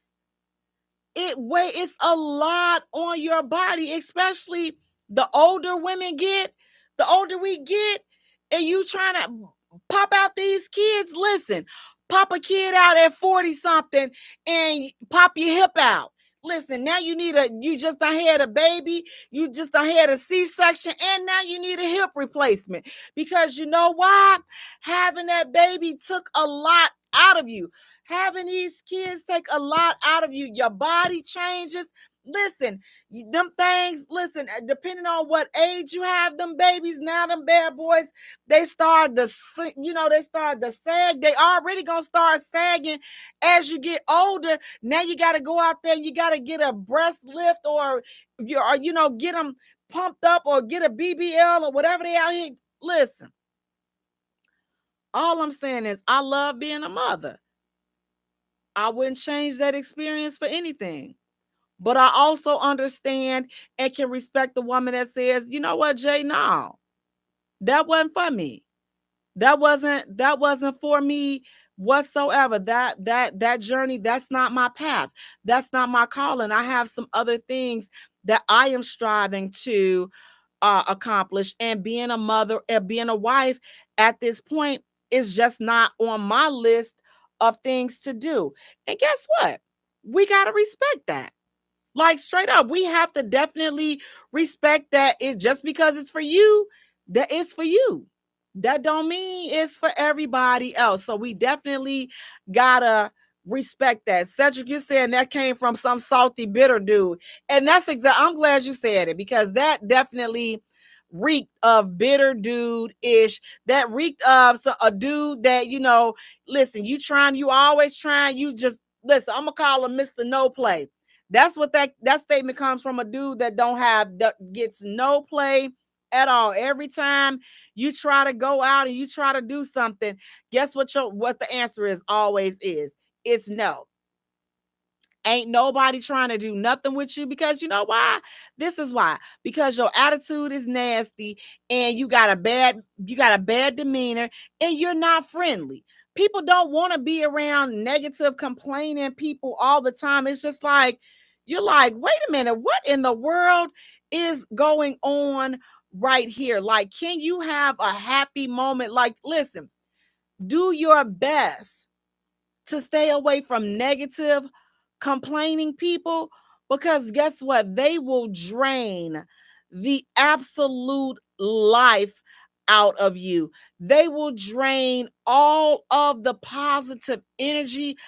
it's a lot on your body, especially the older women get, the older we get, and you trying to pop out these kids. Listen, pop a kid out at 40 something and pop your hip out. Listen, now you just done had a baby, you just done had a C-section, and now you need a hip replacement. Because you know why? Having that baby took a lot out of you. Having these kids take a lot out of you. Your body changes. Listen, them things, listen, depending on what age you have them babies, now them bad boys, they start to sag. They already gonna start sagging as you get older. Now you got to go out there and you got to get a breast lift or get them pumped up or get a BBL or whatever they out here. Listen, all I'm saying is I love being a mother. I wouldn't change that experience for anything. But I also understand and can respect the woman that says, you know what, Jay, no, that wasn't for me. That wasn't for me whatsoever. That journey, that's not my path. That's not my calling. I have some other things that I am striving to accomplish. And being a mother and being a wife at this point, It's just not on my list of things to do. And guess what? We got to respect that. Like straight up, we have to definitely respect that it just because it's for you, that it's for you. That don't mean it's for everybody else. So we definitely gotta respect that. Cedric, you saying that came from some salty, bitter dude. And that's exactly, I'm glad you said it because that definitely reeked of bitter dude ish. That reeked of a dude that, listen, you always trying, you just, listen, I'm gonna call him Mr. No Play. That's what that statement comes from, a dude that don't have that gets no play at all. Every time you try to go out and you try to do something, guess what the answer is always is. It's no. Ain't nobody trying to do nothing with you because you know why? This is why. Because your attitude is nasty and you got a bad demeanor and you're not friendly. People don't want to be around negative, complaining people all the time. It's just like you're like, wait a minute, what in the world is going on right here? Like, can you have a happy moment? Like, listen, do your best to stay away from negative, complaining people because guess what? They will drain the absolute life out of you. They will drain all of the positive energy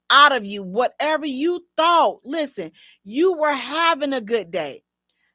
out of you. Whatever you thought, listen, you were having a good day.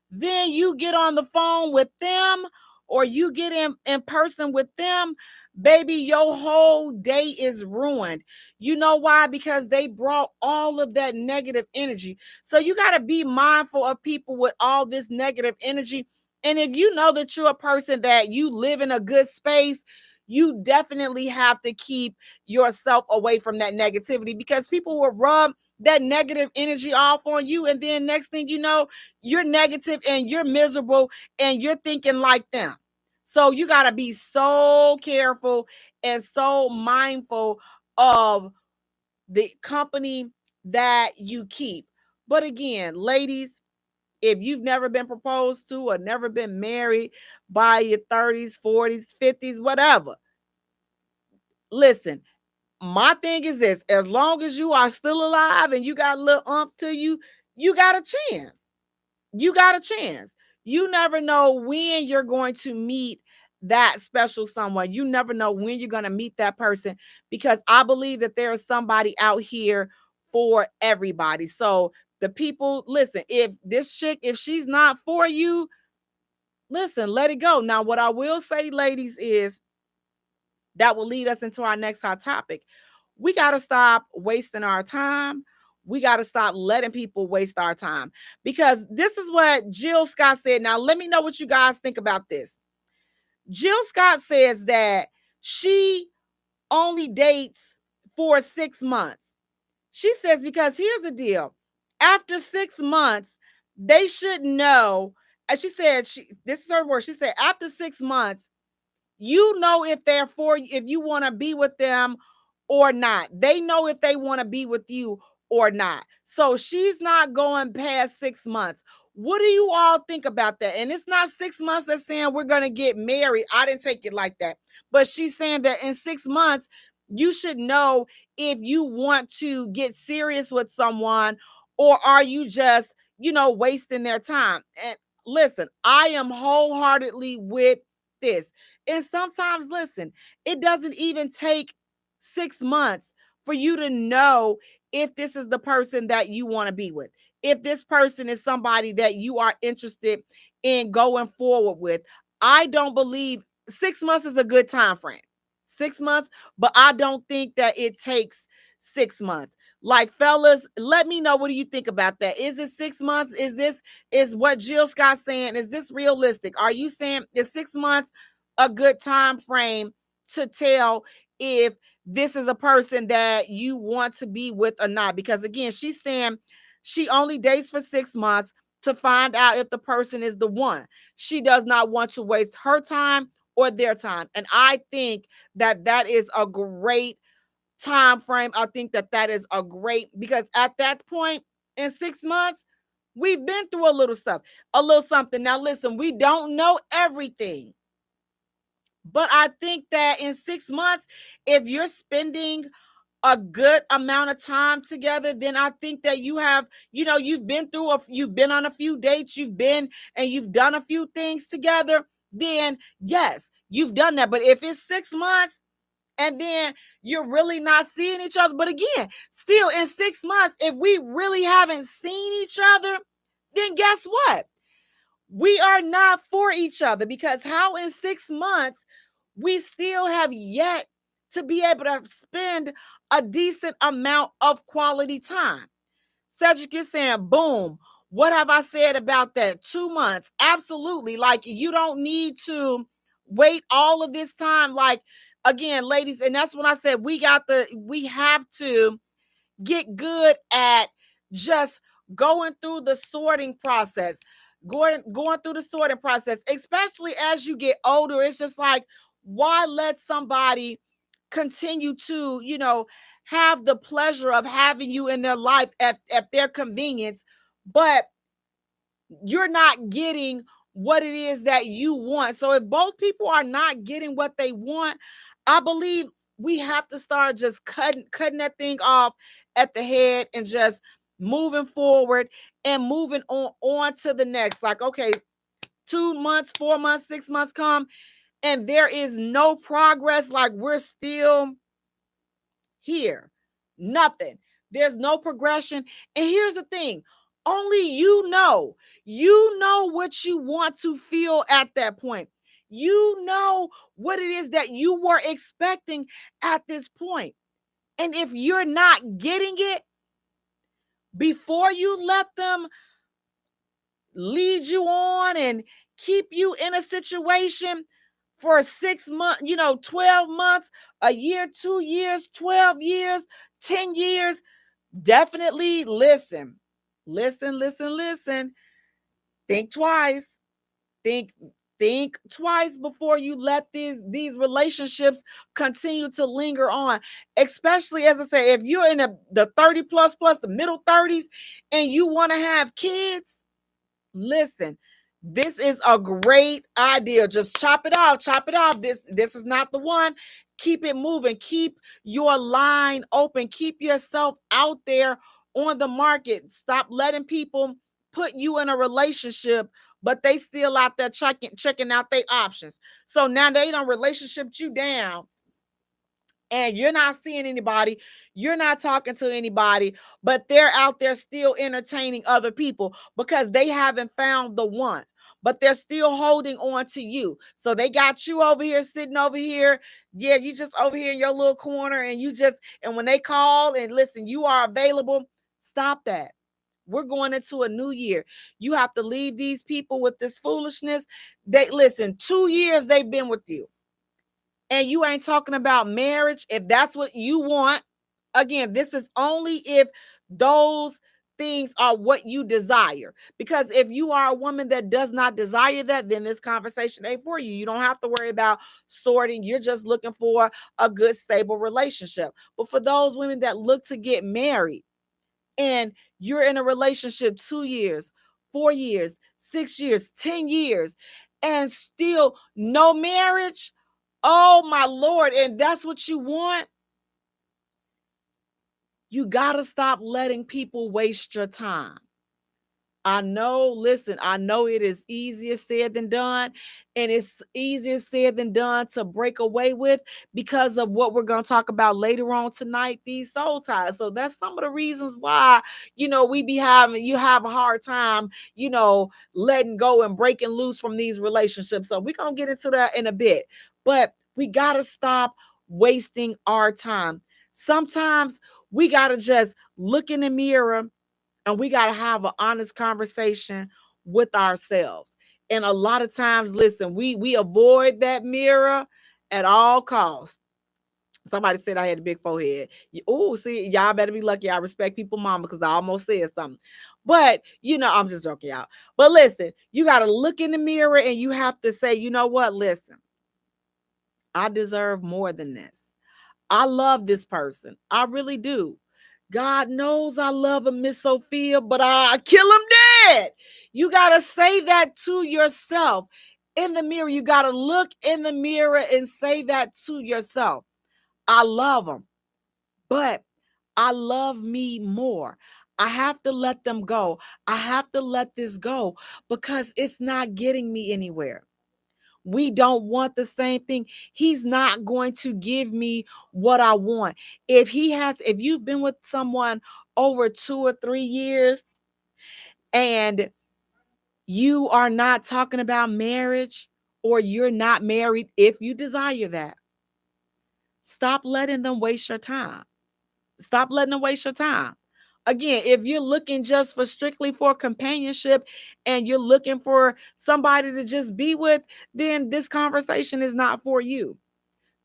Then you get on the phone with them or you get in person with them, baby, your whole day is ruined. You know why? Because they brought all of that negative energy. So you got to be mindful of people with all this negative energy. And if you know that you're a person that you live in a good space, you definitely have to keep yourself away from that negativity because people will rub that negative energy off on you. And then next thing you know, you're negative and you're miserable and you're thinking like them. So you got to be so careful and so mindful of the company that you keep. But again, ladies, if you've never been proposed to or never been married by your 30s, 40s, 50s, whatever, listen, my thing is this: as long as you are still alive and you got a little umph to you, you got a chance. You got a chance. You never know when you're going to meet that special someone. You never know when you're going to meet that person because I believe that there is somebody out here for everybody. So the people, listen, if this chick, if she's not for you, listen, let it go. Now, what I will say, ladies, is that will lead us into our next hot topic. We got to stop wasting our time. We got to stop letting people waste our time because this is what Jill Scott said. Now, let me know what you guys think about this. Jill Scott says that she only dates for 6 months. She says, because here's the deal. After 6 months, they should know. And she said, this is her word. She said, after 6 months, you know if they're for you, if you want to be with them or not. They know if they want to be with you or not. So she's not going past 6 months. What do you all think about that? And it's not 6 months that's saying we're going to get married. I didn't take it like that. But she's saying that in 6 months, you should know if you want to get serious with someone or are you just, wasting their time. And listen, I am wholeheartedly with this. And sometimes, listen, it doesn't even take 6 months for you to know if this is the person that you want to be with. If this person is somebody that you are interested in going forward with. I don't believe 6 months is a good time frame. 6 months, but I don't think that it takes 6 months. Like, fellas, let me know, what do you think about that? Is it 6 months? Is what Jill Scott saying? Is this realistic? Are you saying is 6 months a good time frame to tell if this is a person that you want to be with or not? Because again, she's saying she only dates for 6 months to find out if the person is the one. She does not want to waste her time or their time. And I think that that is a great time frame. I think that that is a great, because at that point in 6 months, we've been through a little stuff, a little something. Now, listen, we don't know everything. But I think that in 6 months, if you're spending a good amount of time together, then I think that you have, you've been through you've been on a few dates, you've been and you've done a few things together, then yes, you've done that. But if it's 6 months and then you're really not seeing each other, but again, still in 6 months, if we really haven't seen each other, then guess what? We are not for each other, because how in 6 months we still have yet to be able to spend a decent amount of quality time. Cedric, you're saying, boom. What have I said about that? 2 months. Absolutely. Like, you don't need to wait all of this time. Like, again, ladies, and that's when I said we have to get good at just going through the sorting process. Going through the sorting process, especially as you get older. It's just like, why let somebody continue to, have the pleasure of having you in their life at their convenience, but you're not getting what it is that you want. So if both people are not getting what they want, I believe we have to start just cutting that thing off at the head and just moving forward and moving on to the next. Like, okay, 2 months, 4 months, 6 months come and there is no progress. Like, we're still here. Nothing. There's no progression. And here's the thing. Only you know what you want to feel at that point. You know what it is that you were expecting at this point. And if you're not getting it before you let them lead you on and keep you in a situation for 6 months, 12 months, a year, 2 years, 12 years, 10 years, definitely listen. Listen. Think twice. Think twice before you let these relationships continue to linger on. Especially, as I say, if you're in the 30 plus, the middle 30s, and you want to have kids, listen, this is a great idea. Just chop it off. This is not the one. Keep it moving. Keep your line open. Keep yourself out there on the market. Stop letting people put you in a relationship, but they still out there checking out their options. So now they don't relationship you down and you're not seeing anybody, you're not talking to anybody, but they're out there still entertaining other people because they haven't found the one, but they're still holding on to you. So they got you over here, sitting over here. Yeah, you just over here in your little corner, and when they call and listen, you are available. Stop that. We're going into a new year. You have to leave these people with this foolishness. They listen, 2 years they've been with you and you ain't talking about marriage. If that's what you want, again, this is only if those things are what you desire. Because if you are a woman that does not desire that, then this conversation ain't for you. You don't have to worry about sorting. You're just looking for a good, stable relationship. But for those women that look to get married and you're in a relationship 2 years, 4 years, 6 years, 10 years, and still no marriage, oh my Lord, and that's what you want? You got to stop letting people waste your time. I know it is easier said than done, and it's easier said than done to break away with because of what we're going to talk about later on tonight, these soul ties. So that's some of the reasons why, you have a hard time, letting go and breaking loose from these relationships. So we're going to get into that in a bit, but we got to stop wasting our time. Sometimes we got to just look in the mirror and we got to have an honest conversation with ourselves. And a lot of times, listen, we avoid that mirror at all costs. Somebody said I had a big forehead. Oh, see, y'all better be lucky I respect people, mama, because I almost said something. But, I'm just joking out. But listen, you got to look in the mirror and you have to say, you know what? Listen, I deserve more than this. I love this person. I really do. God knows I love him, Miss Sophia, but I kill him dead. You got to say that to yourself. In the mirror, you got to look in the mirror and say that to yourself. I love them, but I love me more. I have to let them go. I have to let this go because it's not getting me anywhere. We don't want the same thing. He's not going to give me what I want. If you've been with someone over 2 or 3 years and you are not talking about marriage, or you're not married, if you desire that, stop letting them waste your time. Stop letting them waste your time. Again, if you're looking just for strictly for companionship and you're looking for somebody to just be with, then this conversation is not for you.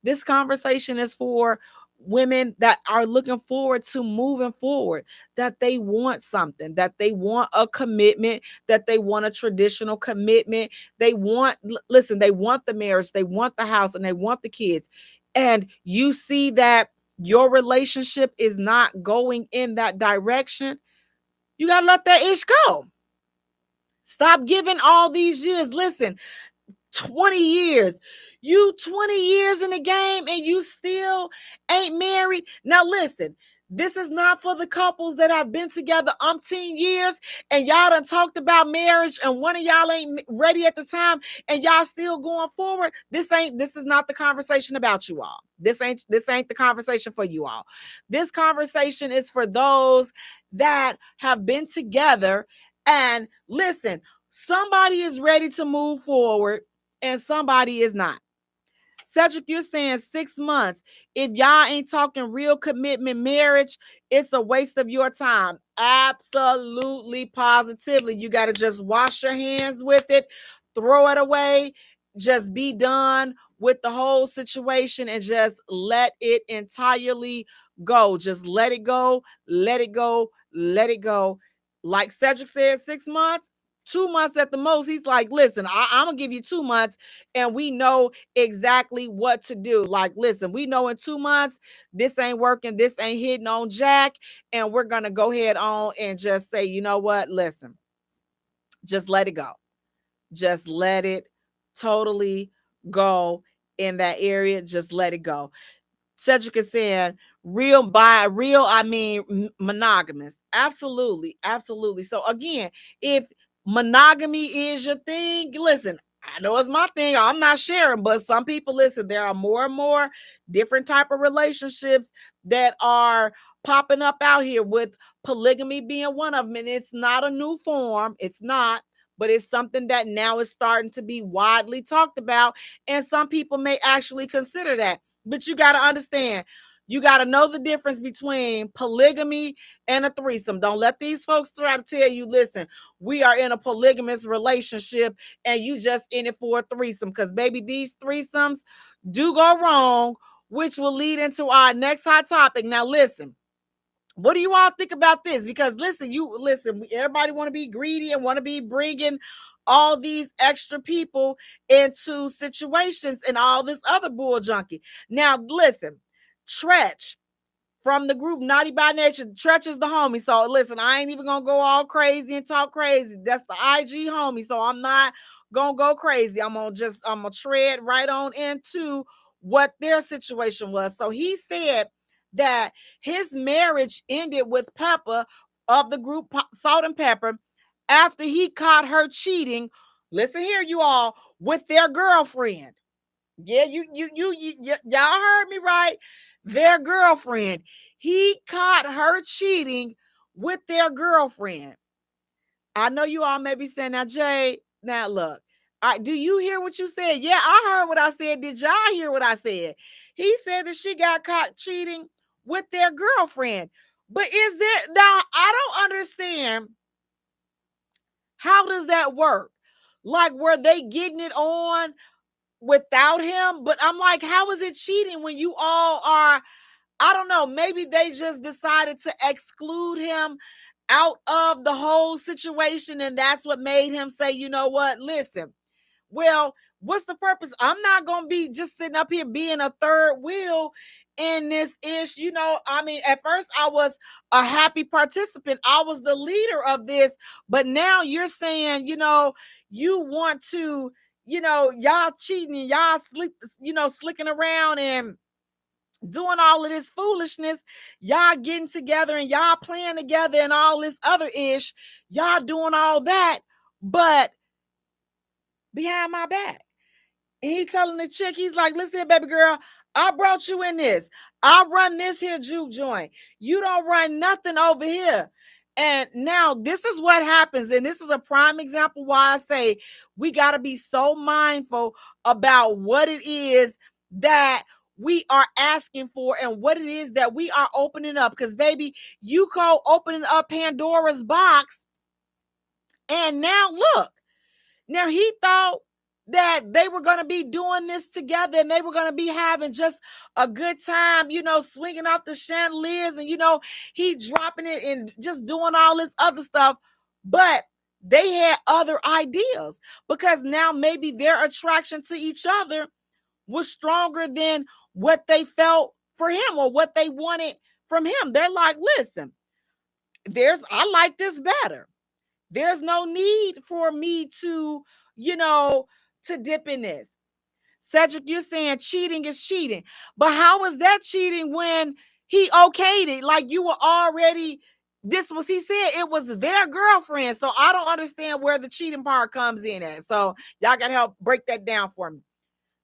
This conversation is for women that are looking forward to moving forward, that they want something, that they want a commitment, that they want a traditional commitment. Listen, they want the marriage, they want the house, and they want the kids. And you see that your relationship is not going in that direction, you got to let that ish go. Stop giving all these years. Listen, 20 years. You 20 years in the game and you still ain't married. Now listen, this is not for the couples that have been together umpteen years and y'all done talked about marriage and one of y'all ain't ready at the time and y'all still going forward. This is not the conversation about you all. This ain't the conversation for you all. This conversation is for those that have been together, and listen, somebody is ready to move forward and somebody is not. Cedric, you're saying 6 months. If y'all ain't talking real commitment marriage, it's a waste of your time. Absolutely, positively. You got to just wash your hands with it, throw it away, just be done with the whole situation and just let it entirely go. Just let it go, let it go, let it go. Like Cedric said, 6 months. 2 months at the most. He's like, listen, I'm gonna give you 2 months and we know exactly what to do. Like, listen, we know in 2 months this ain't working, this ain't hitting on Jack, and we're gonna go ahead on and just say, you know what, listen, just let it go. Just let it totally go in that area. Just let it go. Cedric is saying I mean monogamous. Absolutely. Absolutely. So again, if monogamy is your thing, listen, I know it's my thing. I'm not sharing, but some people, listen, there are more and more different type of relationships that are popping up out here, with polygamy being one of them. And it's not a new form. It's not, but it's something that now is starting to be widely talked about. And some people may actually consider that. But you got to understand, you got to know the difference between polygamy and a threesome. Don't let these folks try to tell you, listen, we are in a polygamous relationship and you just in it for a threesome. Because, baby, these threesomes do go wrong, which will lead into our next hot topic. Now, listen. What do you all think about this? Because listen, everybody want to be greedy and want to be bringing all these extra people into situations and all this other bull junkie. Now, listen, Tretch from the group Naughty by Nature, Tretch is the homie. So listen, I ain't even gonna go all crazy and talk crazy. That's the IG homie. So I'm not gonna go crazy. I'm gonna tread right on into what their situation was. So he said that his marriage ended with Pepper of the group Salt and Pepper after he caught her cheating. Listen here, you all, with their girlfriend. Yeah, y'all heard me right. Their girlfriend. He caught her cheating with their girlfriend. I know you all may be saying, now, Jay, now look, do you hear what you said? Yeah, I heard what I said. Did y'all hear what I said? He said that she got caught cheating with their girlfriend. But now, I don't understand. How does that work? Like, were they getting it on without him? But I'm like, how is it cheating when you all are, I don't know, maybe they just decided to exclude him out of the whole situation, and that's what made him say, you know what, listen, well, what's the purpose? I'm not gonna be just sitting up here being a third wheel in this ish. I mean, at first I was a happy participant, I was the leader of this, but now you're saying, you want to y'all cheating and y'all slicking around and doing all of this foolishness, y'all getting together and y'all playing together and all this other ish, y'all doing all that, but behind my back. And he telling the chick, he's like, listen, baby girl, I brought you in this. I run this here juke joint. You don't run nothing over here. And now this is what happens. And this is a prime example why I say we got to be so mindful about what it is that we are asking for and what it is that we are opening up. Because, baby, you go opening up Pandora's box. And now look, now he thought that they were going to be doing this together and they were going to be having just a good time, swinging off the chandeliers and, he dropping it and just doing all this other stuff. But they had other ideas because now maybe their attraction to each other was stronger than what they felt for him or what they wanted from him. They're like, listen, I like this better. There's no need for me to dip in this. Cedric, you're saying cheating is cheating. But how is that cheating when he okayed it? Like you were already, he said it was their girlfriend. So I don't understand where the cheating part comes in at. So y'all got to help break that down for me.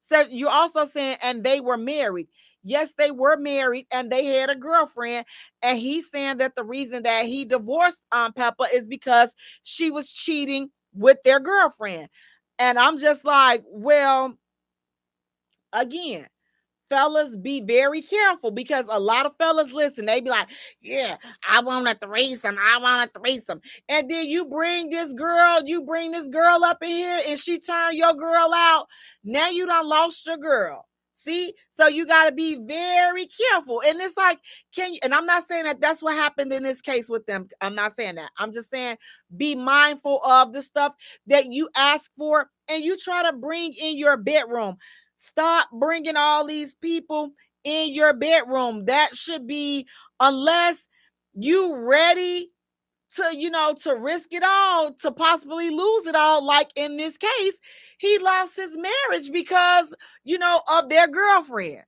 So you're also saying, and they were married. Yes, they were married and they had a girlfriend. And he's saying that the reason that he divorced Peppa is because she was cheating with their girlfriend. And I'm just like, well, again, fellas, be very careful because a lot of fellas listen. They be like, yeah, I want a threesome. I want a threesome. And then you bring this girl up in here and she turn your girl out. Now you done lost your girl. See? So you got to be very careful. And it's like, and I'm not saying that that's what happened in this case with them. I'm not saying that. I'm just saying be mindful of the stuff that you ask for and you try to bring in your bedroom. Stop bringing all these people in your bedroom. That should be, unless you ready to risk it all, to possibly lose it all. Like in this case, he lost his marriage because, of their girlfriend.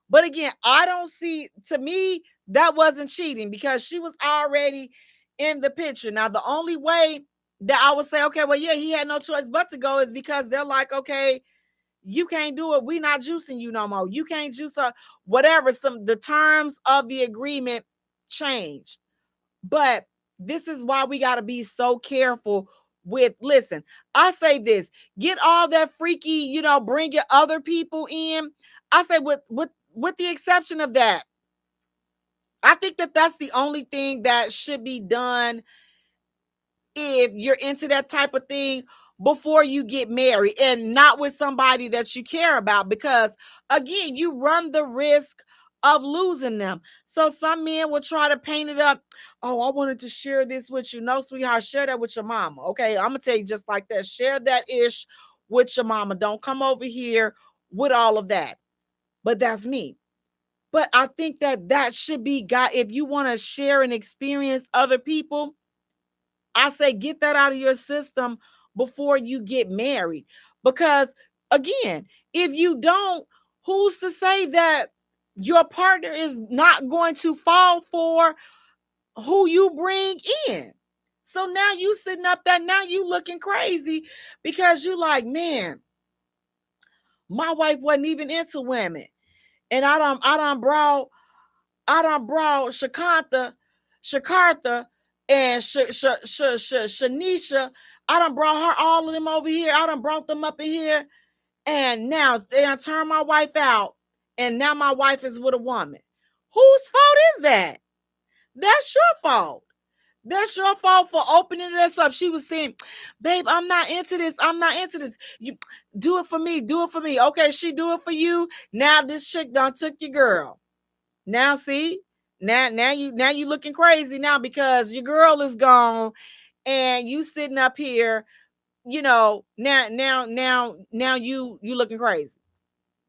But again, I don't see, to me, that wasn't cheating because she was already in the picture. Now, the only way that I would say, okay, well, yeah, he had no choice but to go is because they're like, okay, you can't do it. We not juicing you no more. You can't juice her. Whatever. The terms of the agreement changed. But this is why we got to be so careful with, listen, I say this, get all that freaky, bring your other people in. I say with the exception of that, I think that that's the only thing that should be done if you're into that type of thing before you get married and not with somebody that you care about, because again, you run the risk of losing them. So some men will try to paint it up. Oh, I wanted to share this with you. No, sweetheart, share that with your mama. Okay, I'm gonna tell you just like that. Share that ish with your mama. Don't come over here with all of that. But that's me. But I think that should be God. If you want to share and experience other people, I say get that out of your system before you get married. Because again, if you don't, who's to say that your partner is not going to fall for who you bring in? So now you sitting up there, now you looking crazy because you like, man, my wife wasn't even into women. And I done brought Shakartha, and Shanisha. I done brought her, all of them over here. I done brought them up in here. And now they done turned my wife out. And now my wife is with a woman. Whose fault is that? That's your fault. That's your fault for opening this up. She was saying, babe, I'm not into this. I'm not into this. You do it for me. Do it for me. Okay, she do it for you. Now this chick done took your girl. Now see, now you looking crazy now because your girl is gone and you sitting up here, now you looking crazy.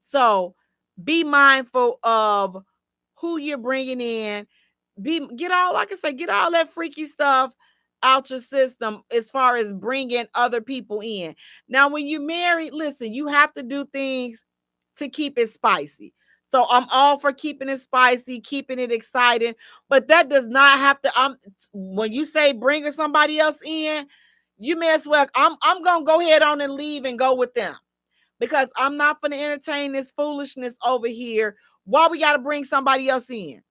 So be mindful of who you're bringing in. Get all, like I say, get all that freaky stuff out your system as far as bringing other people in. Now, when you married, listen, you have to do things to keep it spicy. So I'm all for keeping it spicy, keeping it exciting, but that does not have to. When you say bringing somebody else in, you may as well. I'm gonna go ahead on and leave and go with them because I'm not gonna entertain this foolishness over here. Why we gotta bring somebody else in?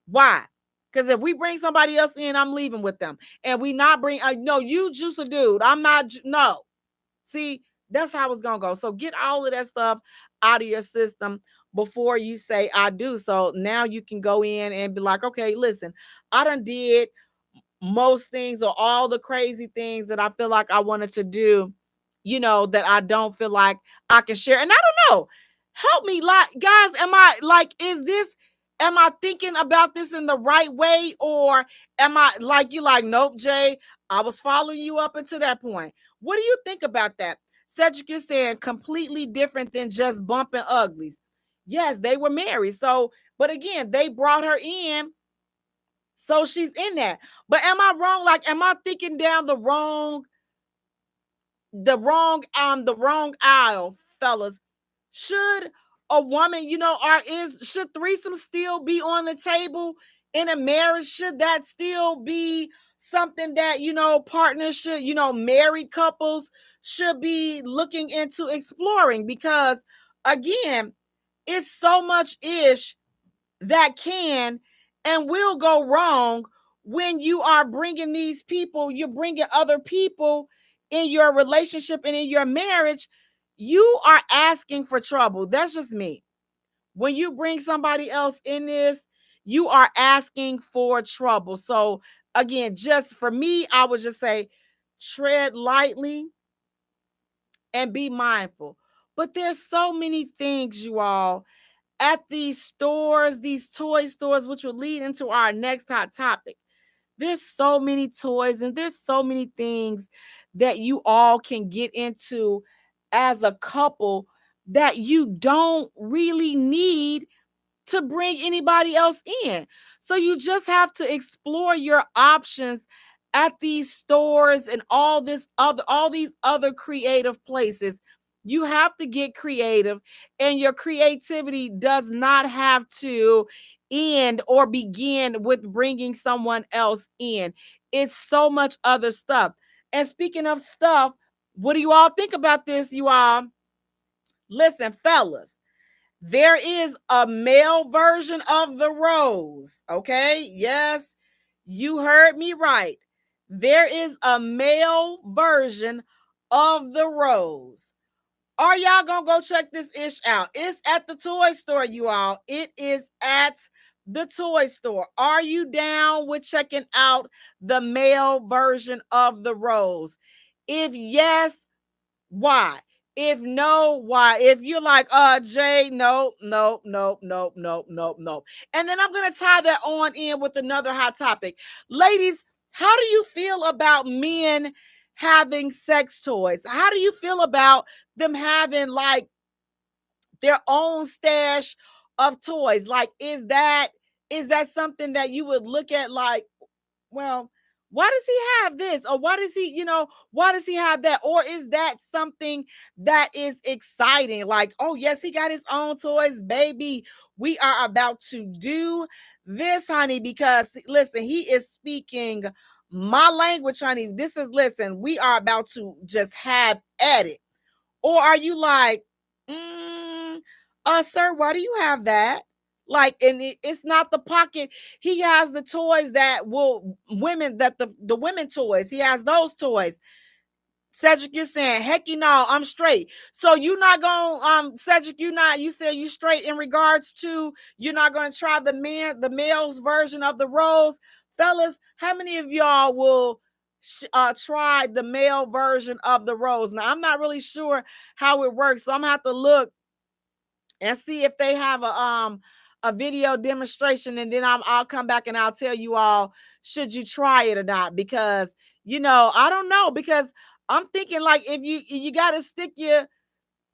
Why? Because if we bring somebody else in, I'm leaving with them. And we not bring, no, you juice a dude. I'm not, no. See, that's how it's going to go. So get all of that stuff out of your system before you say, I do. So now you can go in and be like, okay, listen, I done did most things or all the crazy things that I feel like I wanted to do, that I don't feel like I can share. And I don't know. Help me, like, guys, am I thinking about this in the right way? Or am I like you like, nope, Jay, I was following you up until that point. What do you think about that? Cedric is saying completely different than just bumping uglies. Yes, they were married. So, but again, they brought her in, so she's in that. But am I wrong? Like, am I thinking down the wrong aisle, fellas? Should a woman, should threesome still be on the table in a marriage? Should that still be something that, partners should, married couples should be looking into exploring? Because again, it's so much ish that can and will go wrong when you are bringing these people, you're bringing other people in your relationship and in your marriage. You are asking for trouble. That's just me. When you bring somebody else in this, you are asking for trouble. So again, just for me, I would just say tread lightly and be mindful. But there's so many things, you all, at these stores, these toy stores, which will lead into our next hot topic. There's so many toys and there's so many things that you all can get into as a couple that you don't really need to bring anybody else in. So you just have to explore your options at these stores and all these other creative places. You have to get creative, and your creativity does not have to end or begin with bringing someone else in. It's so much other stuff. And speaking of stuff, what do you all think about this, you all? Listen, fellas, there is a male version of the rose. Okay. Yes, you heard me right. There is a male version of the rose. Are y'all gonna go check this ish out? It's at the toy store, you all. It is at the toy store. Are you down with checking out the male version of the rose? If yes, why? If no, why? If you're like, Jay, no, no, no, no, no, no, no. And then I'm gonna tie that on in with another hot topic. Ladies, how do you feel about men having sex toys? How do you feel about them having like their own stash of toys? Like, is that something that you would look at like, well, why does he have this? Or why does he have that? Or is that something that is exciting? Like, oh, yes, he got his own toys, baby. We are about to do this, honey, because listen, he is speaking my language, honey. Listen, we are about to just have at it. Or are you like, sir, why do you have that? Like, and it's not the pocket. He has the toys that will women that the women toys. He has those toys. Cedric, you're saying, heck, I'm straight. So you not gonna Cedric, you said you straight in regards to you're not gonna try the male's version of the rose. Fellas, how many of y'all will try the male version of the rose? Now I'm not really sure how it works, so I'm gonna have to look and see if they have a video demonstration, and then I'll come back and I'll tell you all, should you try it or not? Because I don't know, because I'm thinking like if you got to stick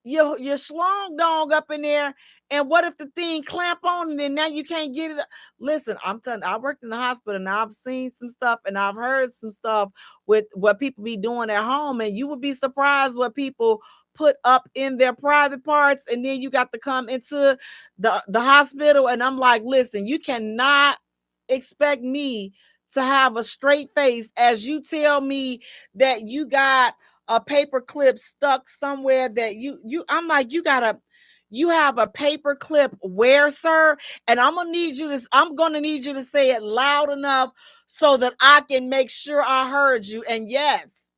your schlong dong up in there, and what if the thing clamp on and then now you can't get it? Listen, I'm telling you, I worked in the hospital and I've seen some stuff and I've heard some stuff with what people be doing at home, and you would be surprised what people put up in their private parts, and then you got to come into the hospital, and I'm like, listen, you cannot expect me to have a straight face as you tell me that you got a paper clip stuck somewhere that I'm like, you have a paper clip where, sir? And I'm gonna need you to say it loud enough so that I can make sure I heard you. And yes,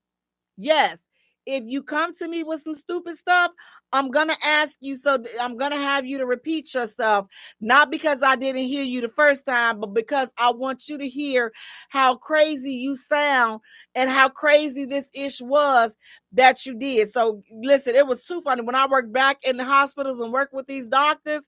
if you come to me with some stupid stuff, I'm going to ask you. So I'm going to have you to repeat yourself, not because I didn't hear you the first time, but because I want you to hear how crazy you sound and how crazy this ish was that you did. So listen, it was too funny. When I worked back in the hospitals and worked with these doctors,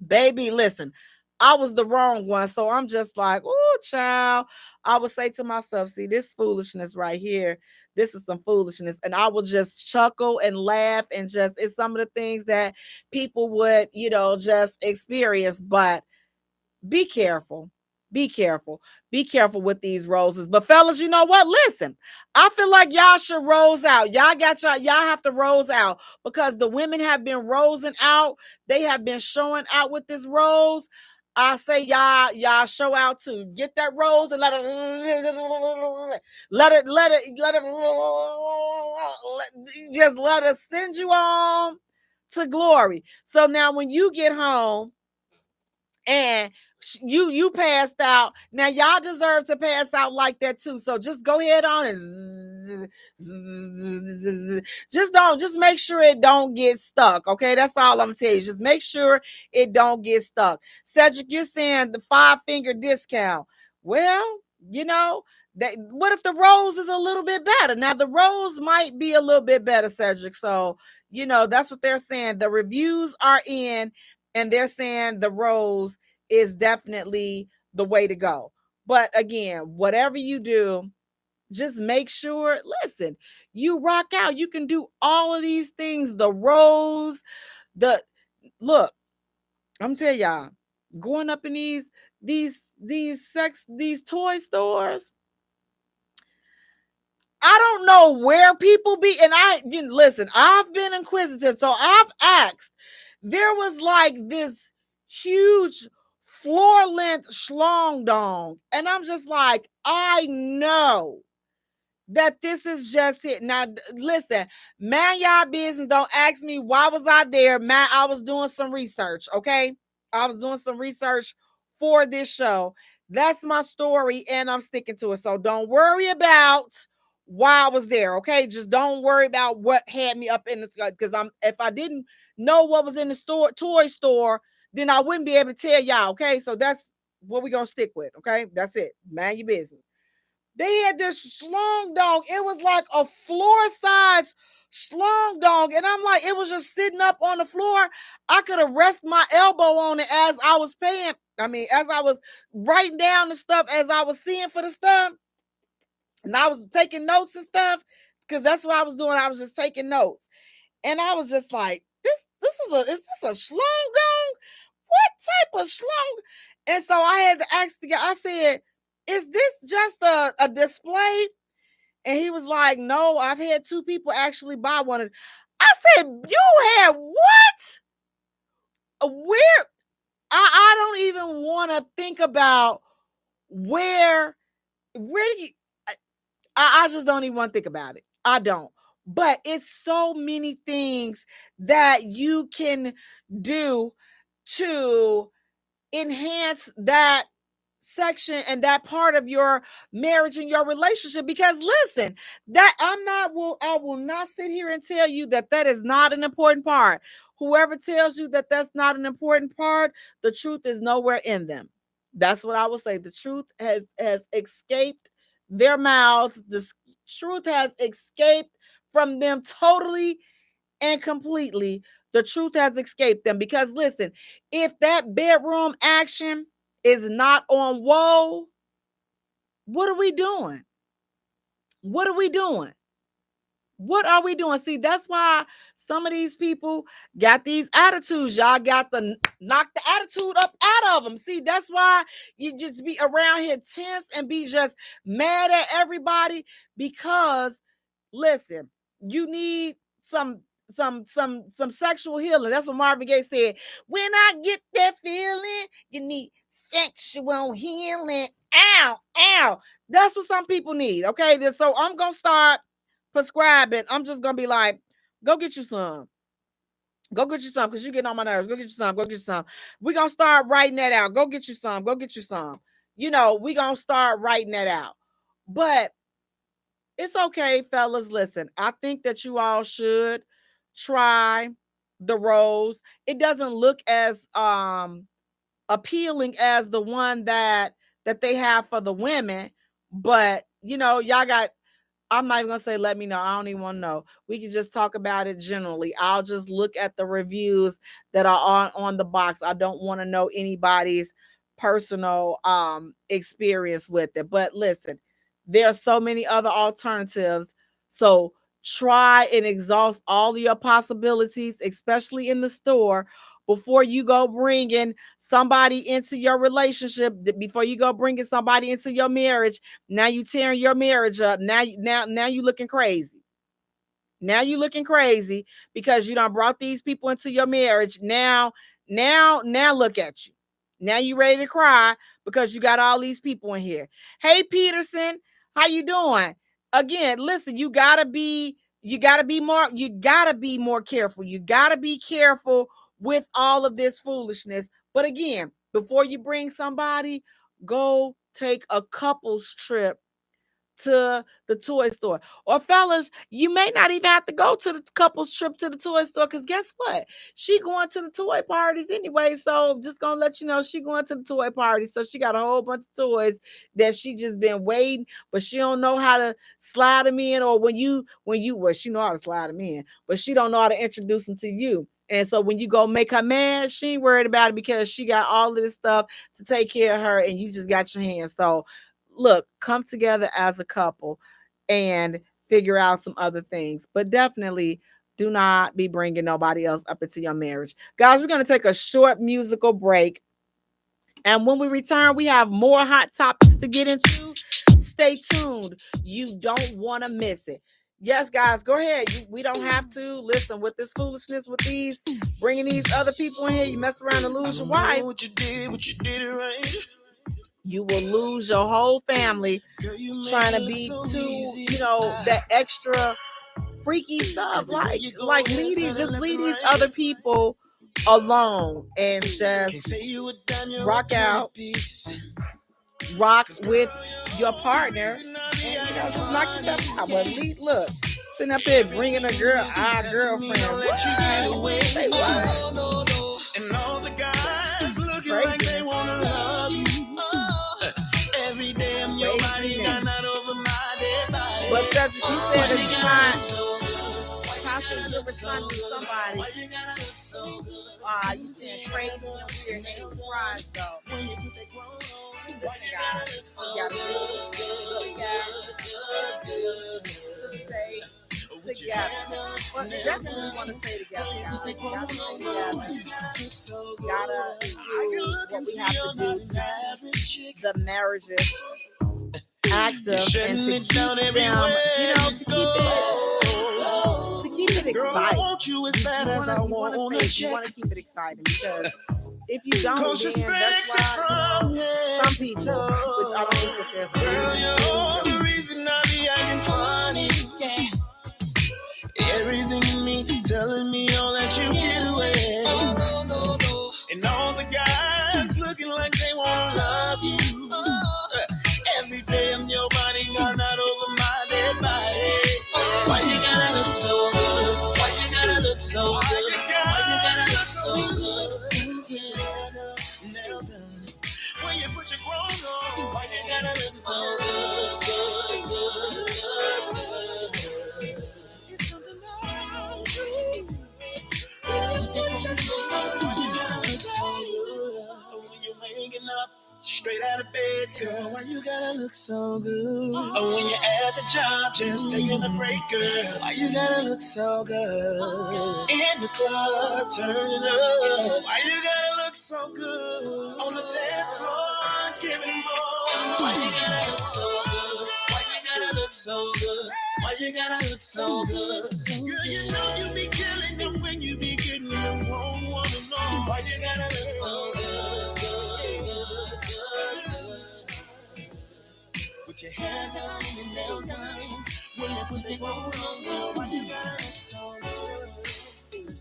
baby, listen, I was the wrong one. So I'm just like, oh, child. I would say to myself, see, this foolishness right here, this is some foolishness. And I would just chuckle and laugh, and just, it's some of the things that people would, just experience. But be careful. Be careful. Be careful with these roses. But fellas, you know what? Listen, I feel like y'all should rose out. Y'all have to rose out, because the women have been rosing out. They have been showing out with this rose. I say y'all show out too. Get that rose and just let us send you on to glory. So now when you get home and you passed out, now y'all deserve to pass out like that too. So just go ahead on and just make sure it don't get stuck. Okay, that's all I'm gonna tell you. Just make sure it don't get stuck. Cedric, you're saying the 5-finger discount. Well, that, what if the rose is a little bit better? Now the rose might be a little bit better, Cedric. So that's what they're saying. The reviews are in, and they're saying the rose is definitely the way to go. But again, whatever you do, just make sure, listen, you rock out. You can do all of these things. The rose, look, I'm telling y'all, going up in these toy stores, I don't know where people be. And listen, I've been inquisitive, so I've asked. There was like this huge floor length schlong dong, and I'm just like, I know that this is just it. Now, listen, man, y'all business. Don't ask me why was I there, man. I was doing some research. Okay, I was doing some research for this show. That's my story, and I'm sticking to it. So don't worry about why I was there. Okay, just don't worry about what had me up in the, because if I didn't know what was in the toy store, then I wouldn't be able to tell y'all. Okay, so that's what we're gonna stick with. Okay, that's it. Mind your business. They had this schlong dog. It was like a floor size schlong dog. And I'm like, it was just sitting up on the floor. I could have rested my elbow on it as I was paying. I mean, as I was writing down the stuff, as I was seeing for the stuff. And I was taking notes and stuff, because that's what I was doing. I was just taking notes. And I was just like, is this a schlong dog? What type of schlong? And so I had to ask the guy, I said, is this just a display? And he was like, no, I've had 2 people actually buy one. I said, you had what? Where? I don't even want to think about where do you, I just don't even want to think about it. I don't. But it's so many things that you can do to enhance that section and that part of your marriage and your relationship. Because listen, that I will not sit here and tell you that that is not an important part. Whoever tells you that that's not an important part, the truth is nowhere in them. That's what I will say. The truth has escaped their mouth. The truth has escaped from them totally and completely. The truth has escaped them. Because listen, if that bedroom action is not on whoa, what are we doing? What are we doing? What are we doing? See, that's why some of these people got these attitudes. Y'all got to knock the attitude up out of them. See, that's why you just be around here tense and be just mad at everybody because, listen, you need some sexual healing. That's what Marvin Gaye said. When I get that feeling, you need sexual healing. Ow, ow. That's what some people need. Okay, so I'm gonna start prescribing. I'm just gonna be like, go get you some. Go get you some because you're getting on my nerves. Go get you some. Go get you some. We're gonna start writing that out. Go get you some. Go get you some. We're gonna start writing that out. But it's okay, fellas. Listen, I think that you all should try the rose. It doesn't look as appealing as the one that they have for the women, but y'all got, I'm not even gonna say let me know. I don't even want to know. We can just talk about it generally. I'll just look at the reviews that are on the box. I don't want to know anybody's personal experience with it. But listen, there are so many other alternatives. So try and exhaust all of your possibilities, especially in the store, before you go bringing somebody into your relationship, before you go bringing somebody into your marriage. Now you tearing your marriage up. Now you looking crazy. Now you looking crazy because you done brought these people into your marriage. Now look at you. Now you ready to cry because you got all these people in here. Hey Peterson, how you doing? Again, listen, you gotta be more careful. You gotta be careful with all of this foolishness. But again, before you bring somebody, go take a couples trip to the toy store. Or fellas, you may not even have to go to the couples trip to the toy store, because guess what? She going to the toy parties anyway. So just gonna let you know she going to the toy party. So she got a whole bunch of toys that she just been waiting, but she don't know how to slide them in. Or when you well, she know how to slide them in, but she don't know how to introduce them to you. And so when you go make her mad, she ain't worried about it because she got all of this stuff to take care of her, and you just got your hands. So look, come together as a couple and figure out some other things, but definitely do not be bringing nobody else up into your marriage. Guys, we're going to take a short musical break. And when we return, we have more hot topics to get into. Stay tuned. You don't want to miss it. Yes, guys, go ahead. We don't have to listen with this foolishness, with these bringing these other people in here. You mess around and lose your wife. What you did it right. You will lose your whole family trying to be too, that extra freaky stuff. Like leave these other people alone and just rock out, rock with your partner, and just knock yourself out. But look, sitting up here bringing our girlfriend. Say what? And all the guys looking like they wanna love you. Every day I'm your body, got not over my dead body. But Cedric, you said that you're not. Tasha, you're responding to somebody. You saying crazy and weird. Ain't surprised though. Listen, guys, you gotta look to stay together. But definitely want to stay together, guys. You gotta stay together. You gotta do what we have to do to keep the marriages active and to keep them, to keep it exciting. You want to keep it exciting, because if you don't, then that's why some people, which I don't think that there's a the reason I be acting funny. Everything in me telling me all that you get away. And all the guys looking like they wanna love you. Every day I'm your body, got not over my dead body. Why you gotta look so good? Why you gotta look so good? Why you gotta look so good? When you put your grown on, why you gotta look so good? It's something about you. When you're waking up, straight out of bed, girl, why you gotta look so good? Oh, when you're at the job, just taking a break, girl, why you gotta look so good? In the club, turning up, why you gotta look so good? On the dance floor, giving more, why you gotta look so good? Why you gotta look so good? Why you gotta look so good? Girl, you know you be killing them when you be getting them wrong woman on. Why you gotta look so good, good, good, good, good? Put your hair down and your nails down. When you put the gold on, girl, why you gotta look so good?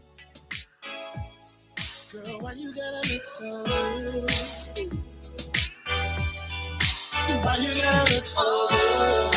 Girl, why you gotta look so good? Why you gotta look so good?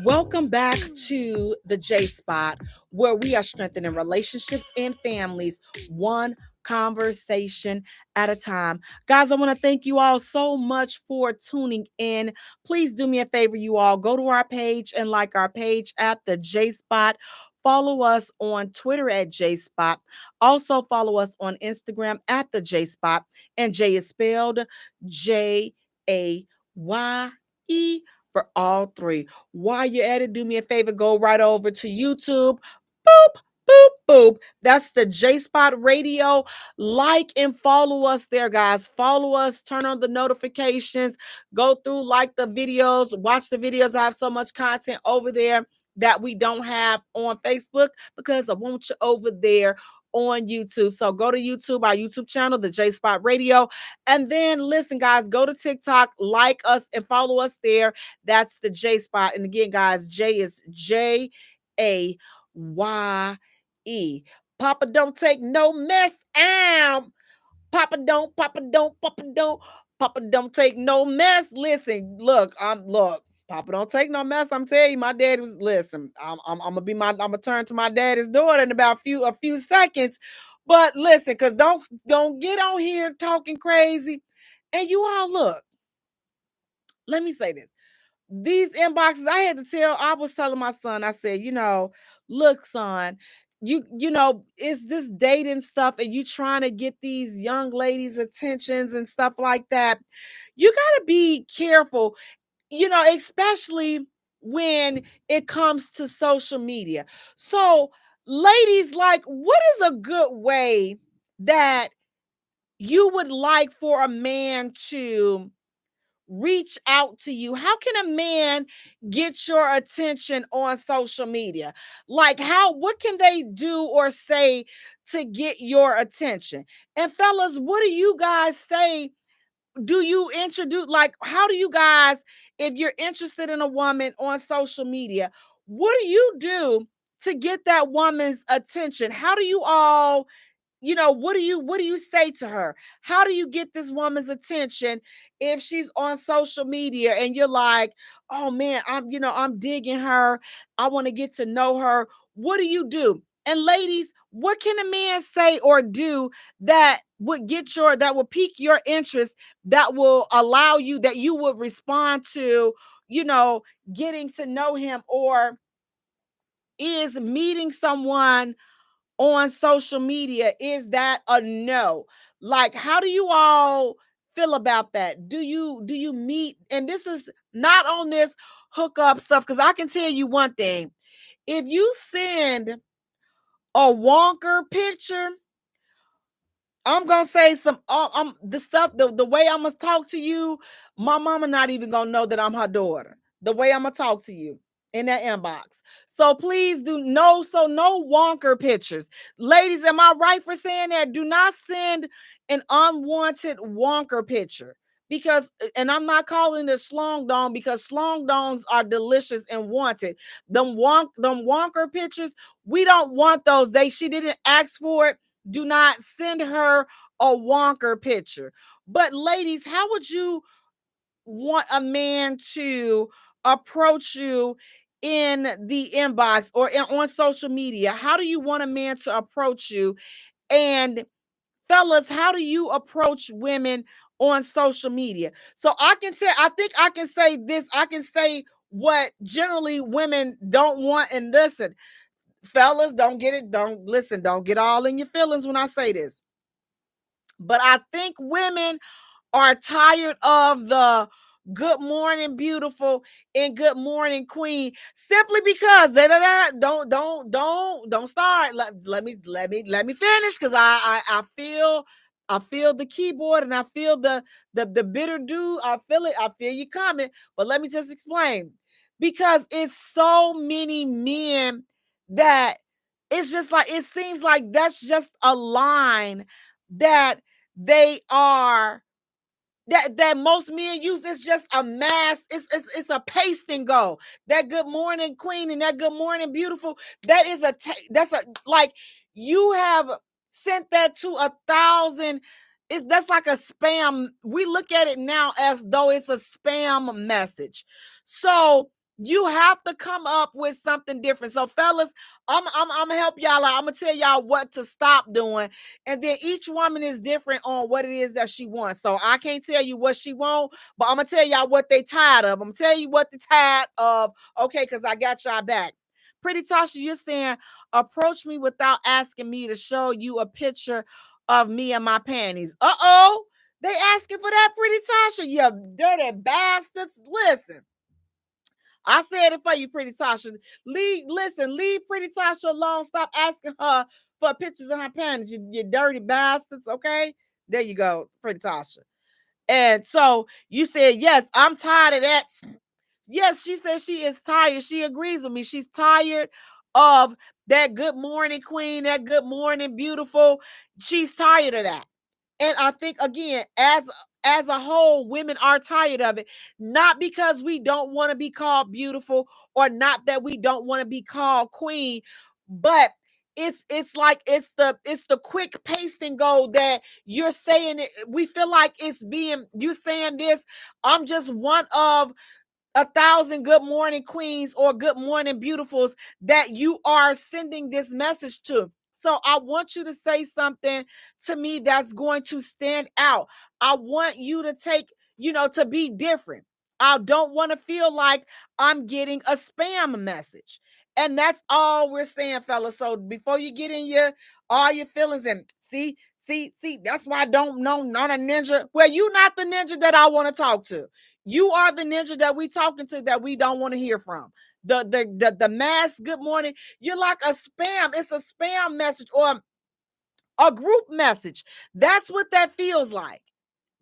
Welcome back to the Jaye Spot, where we are strengthening relationships and families one conversation at a time. Guys, I want to thank you all so much for tuning in. Please do me a favor, you all. Go to our page and like our page at the Jaye Spot. Follow us on Twitter at Jaye Spot. Also follow us on Instagram at the Jaye Spot. And Jay is spelled Jaye for all three. While you're at it, do me a favor, go right over to YouTube. Boop, boop, boop. That's the Jaye Spot Radio. Like and follow us there, guys. Follow us, turn on the notifications, go through, like the videos, watch the videos. I have so much content over there that we don't have on Facebook because I want you over there on YouTube. So go to YouTube, our YouTube channel, the Jaye Spot Radio. And then listen, guys, go to TikTok, like us and follow us there. That's the Jaye Spot. And again, guys, Jay is Jaye. Papa don't take no mess. Papa don't take no mess. Listen, look. Papa don't take no mess. I'm telling you, my dad was. Listen, I'm gonna turn to my daddy's daughter in about a few seconds. But listen, cause don't get on here talking crazy. And you all look. Let me say this. These inboxes, I was telling my son, I said, look, son, it's this dating stuff and you trying to get these young ladies' attentions and stuff like that. You got to be careful, especially when it comes to social media. So, ladies, like, what is a good way that you would like for a man to reach out to you? How can a man get your attention on social media? Like, what can they do or say to get your attention? And fellas, what do you guys say? Do you introduce, like, how do you guys, if you're interested in a woman on social media, what do you do to get that woman's attention? How do you all, what do you say to her? How do you get this woman's attention if she's on social media and you're like, oh man, I'm digging her, I want to get to know her? What do you do? And ladies, what can a man say or do that would pique your interest, that will allow you, that you would respond to, getting to know him? Or is meeting someone on social media, is that a no? Like, how do you all feel about that? Do you meet? And this is not on this hookup stuff, because I can tell you one thing: if you send a wonker picture, I'm gonna say the stuff, the way I'm gonna talk to you, my mama not even gonna know that I'm her daughter. The way I'm gonna talk to you in that inbox. So please no wonker pictures. Ladies, am I right for saying that? Do not send an unwanted wonker picture. Because, and I'm not calling it schlong dong, because schlong dongs are delicious and wanted. Them wonker pictures, we don't want those. She didn't ask for it. Do not send her a wonker picture. But ladies, how would you want a man to approach you in the inbox or on social media? How do you want a man to approach you? And fellas, how do you approach women on social media. So I think I can say this. I can say what generally women don't want. And listen, fellas, don't get all in your feelings when I say this. But I think women are tired of the good morning beautiful and good morning queen, simply because don't start. Let me finish, because I feel the keyboard, and I feel the bitter dude. I feel it. I feel you coming. But let me just explain, because it's so many men that it's just like, it seems like that's just a line that they are that most men use. It's just a mass. It's a pasting go. That good morning queen and that good morning beautiful. That is that's a, like, you have sent that to 1,000. That's like a spam. We look at it now as though it's a spam message. So you have to come up with something different. So fellas, I'm gonna help y'all out. I'm gonna tell y'all what to stop doing. And then each woman is different on what it is that she wants. So I can't tell you what she wants, but I'm gonna tell y'all what they tired of. I'm gonna tell you what they tired of. Okay, because I got y'all back. Pretty Tasha, you're saying approach me without asking me to show you a picture of me and my panties. They asking for that, Pretty Tasha. You dirty bastards. Listen. I said it for you, Pretty Tasha. Leave Pretty Tasha alone. Stop asking her for pictures of her panties, you dirty bastards. Okay, there you go, Pretty Tasha. And so you said, yes, I'm tired of that. Yes, she says she is tired. She agrees with me. She's tired of that good morning queen, that good morning beautiful. She's tired of that. And I think, again, as a whole, women are tired of it, not because we don't want to be called beautiful, or not that we don't want to be called queen, but it's like it's the quick paste and go that you're saying it. We feel like it's being, you saying this, I'm just one of 1,000 good morning queens or good morning beautifuls that you are sending this message to. So I want you to say something to me that's going to stand out. I want you to take, to be different. I don't want to feel like I'm getting a spam message. And that's all we're saying, fellas. So before you get in all your feelings, and see, that's why I don't know, not a ninja. Well, you not the ninja that I want to talk to. You are the ninja that we talking to that we don't want to hear from. The mass good morning. You're like a spam. It's a spam message or a group message. That's what that feels like.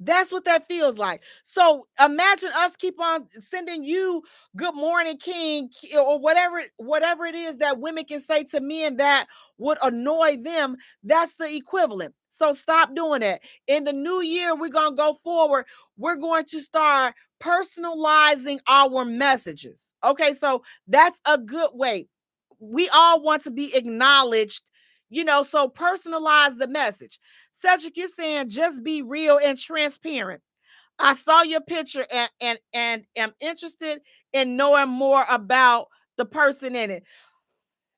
That's what that feels like. So imagine us keep on sending you good morning king, or whatever it is that women can say to men that would annoy them. That's the equivalent. So stop doing that. In the new year, we're going to go forward. We're going to start personalizing our messages. Okay, so that's a good way. We all want to be acknowledged, so personalize the message. Cedric, you're saying just be real and transparent. I saw your picture and am interested in knowing more about the person in it.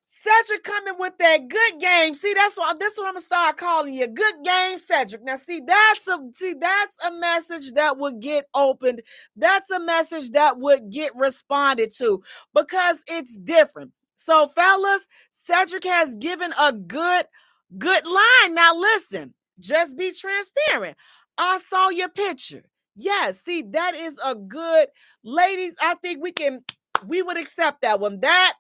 Cedric coming with that good game. See, this what I'm gonna start calling you. Good game, Cedric. Now, that's a message that would get opened. That's a message that would get responded to, because it's different. So, fellas, Cedric has given a good line. Now, listen, just be transparent. I saw your picture. Yes, see, that is a good, ladies. I think we would accept that one. That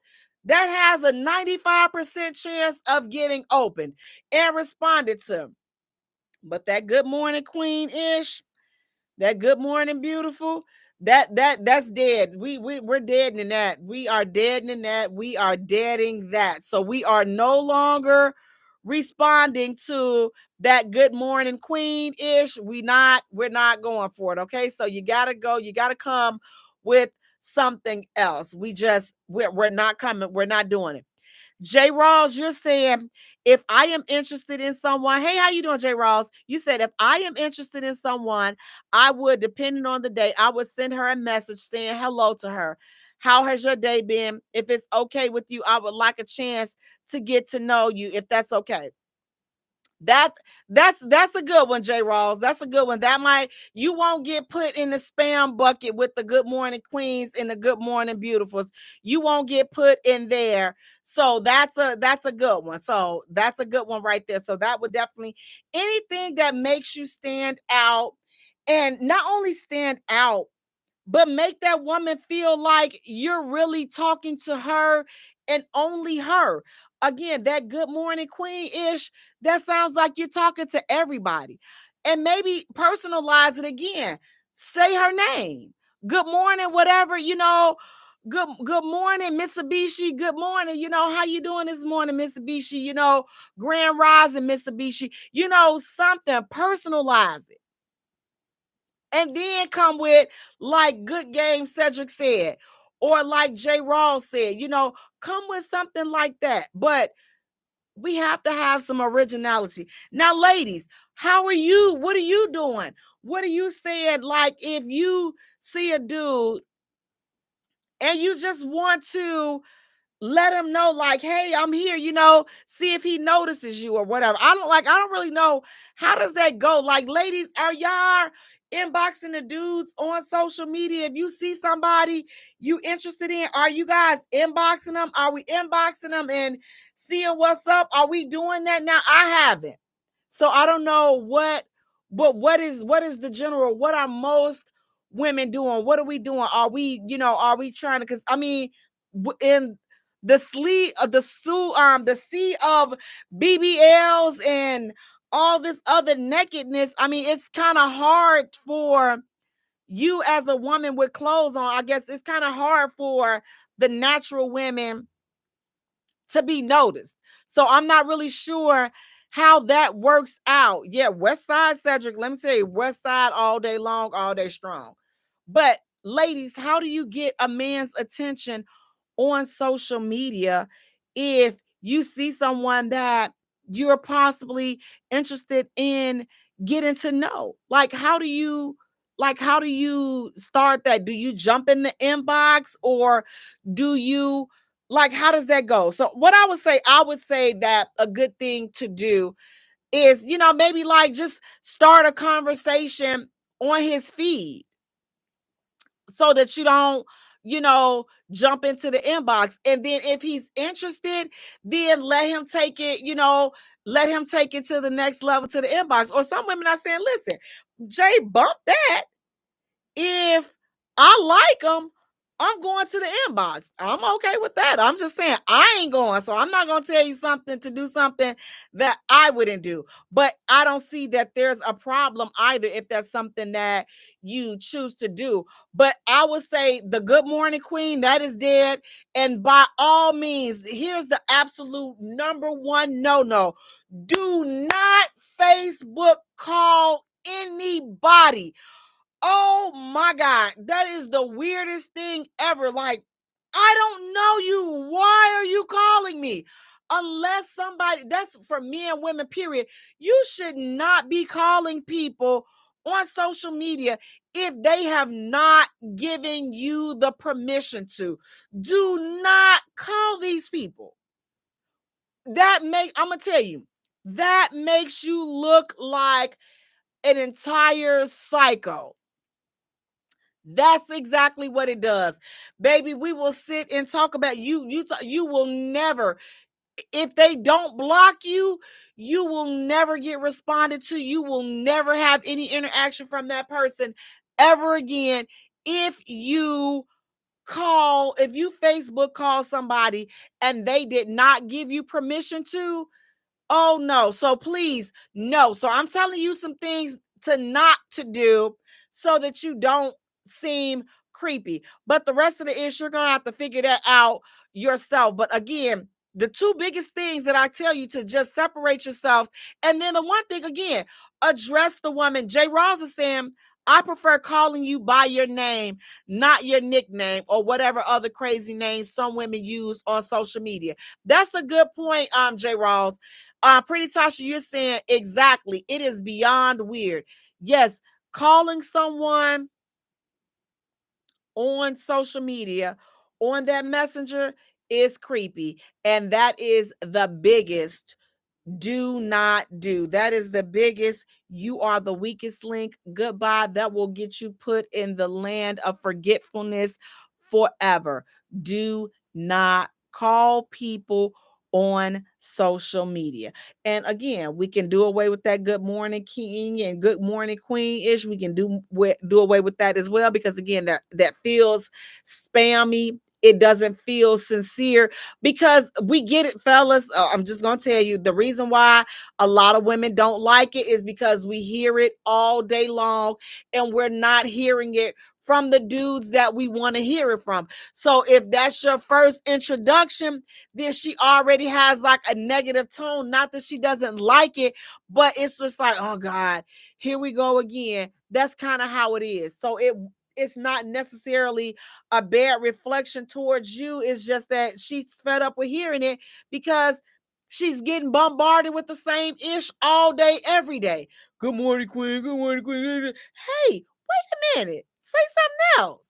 has a 95% chance of getting opened and responded to. But that good morning queen-ish, that good morning beautiful, that's dead. We're dead in that. We are dead in that. We are deading that. So we are no longer responding to that good morning queen-ish. We're not going for it. Okay. So you gotta come with something else. We're not coming, we're not doing it. J. Rawls, you're saying, if I am interested in someone, hey, how you doing, J. Rawls? You said, if I am interested in someone, I would, depending on the day, I would send her a message saying hello to her. How has your day been? If it's okay with you, I would like a chance to get to know you, if that's okay. That that's a good one, J. Rawls. That's a good one. That might you won't get put in the spam bucket with the Good Morning Queens and the Good Morning Beautifuls. You won't get put in there. So that's a good one. So that's a good one right there. So that would definitely anything that makes you stand out and not only stand out, but make that woman feel like you're really talking to her and only her. Again, that good morning queen ish, that sounds like you're talking to everybody. And maybe personalize it again. Say her name. Good morning, whatever, good morning, Mitsubishi. Good morning. How you doing this morning, Mitsubishi? Grand Rising, Mitsubishi. Something. Personalize it. And then come with like good game Cedric said, or like Jay Rawls said, come with something like that. But we have to have some originality. Now, ladies, how are you? What are you doing? What are you saying? Like if you see a dude and you just want to let him know, like, hey, I'm here, see if he notices you or whatever. I don't really know. How does that go? Like, ladies, are y'all inboxing the dudes on social media? If you see somebody you interested in, are you guys inboxing them? Are we inboxing them and seeing what's up? Are we doing that now? I haven't. So I don't know but what is the general, what are most women doing? What are we doing? Are we trying to, because I mean, in the sea of BBLs and all this other nakedness. I mean, it's kind of hard for you as a woman with clothes on. I guess it's kind of hard for the natural women to be noticed. So I'm not really sure how that works out. Yeah, West Side Cedric, let me say West Side all day long, all day strong. But ladies, how do you get a man's attention on social media if you see someone that you're possibly interested in getting to know? Like how do you start that? Do you jump in the inbox, or do you, like, how does that go? So what I would say that a good thing to do is, maybe like just start a conversation on his feed so that you don't, jump into the inbox. And then if he's interested, then let him take it to the next level, to the inbox. Or some women are saying, listen, Jay, bump that. If I like them, I'm going to the inbox. I'm okay with that. I'm just saying I ain't going. So I'm not going to tell you something to do something that I wouldn't do. But I don't see that there's a problem either if that's something that you choose to do. But I would say the good morning queen, that is dead. And by all means, here's the absolute number one no. Do not Facebook call anybody. Oh my God, that is the weirdest thing ever. Like, I don't know you. Why are you calling me? Unless somebody, that's for men and women, period. You should not be calling people on social media if they have not given you the permission to. Do not call these people. I'm gonna tell you, that makes you look like an entire psycho. That's exactly what it does. Baby, we will sit and talk about you. You will never, if they don't block you, you will never get responded to. You will never have any interaction from that person ever again. If you Facebook call somebody and they did not give you permission to, oh no. So please, no. So I'm telling you some things to not to do so that you don't seem creepy. But the rest of the issue, you're gonna have to figure that out yourself. But again, the two biggest things that I tell you to just separate yourselves. And then the one thing again, address the woman. Jay Ross is saying, I prefer calling you by your name, not your nickname or whatever other crazy names some women use on social media. That's a good point, Jay Ross. Pretty Tasha, you're saying exactly. It is beyond weird. Yes, calling someone on social media, on that messenger, is creepy. And that is the biggest Do not do. That is the biggest. You are the weakest link. Goodbye. That will get you put in the land of forgetfulness forever. Do not call people on social media. And again, we can do away with that good morning king and good morning queen ish. We can do away with that as well, because again, that feels spammy. It doesn't feel sincere, because we get it, fellas. I'm just gonna tell you, the reason why a lot of women don't like it is because we hear it all day long, and we're not hearing it from the dudes that we want to hear it from. So if that's your first introduction, then she already has like a negative tone. Not that she doesn't like it, but it's just like, oh God, here we go again. That's kind of how it is. So it's not necessarily a bad reflection towards you. It's just that she's fed up with hearing it, because she's getting bombarded with the same ish all day, every day. Good morning, queen. Good morning, queen. Hey, wait a minute. Say something else.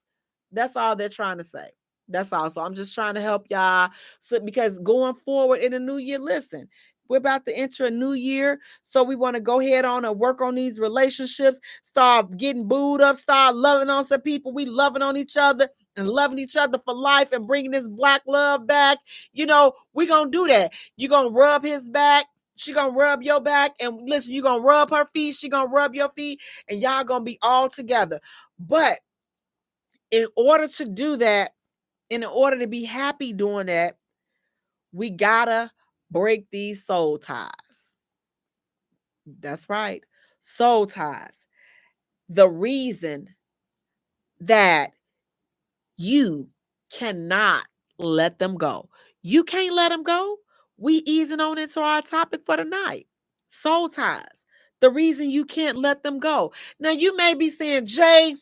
That's all they're trying to say. That's all. So I'm just trying to help y'all. So because going forward in the new year, listen, we're about to enter a new year. So we want to go ahead on and work on these relationships, start getting booed up, start loving on some people. We loving on each other and loving each other for life and bringing this black love back. We're going to do that. You're going to rub his back. She going to rub your back. And listen, you're going to rub her feet. She going to rub your feet. And y'all going to be all together. But in order to do that, and in order to be happy doing that, we gotta break these soul ties. That's right. Soul ties. The reason that you cannot let them go. You can't let them go. We easing on into our topic for tonight. Soul ties. The reason you can't let them go. Now you may be saying, Jay,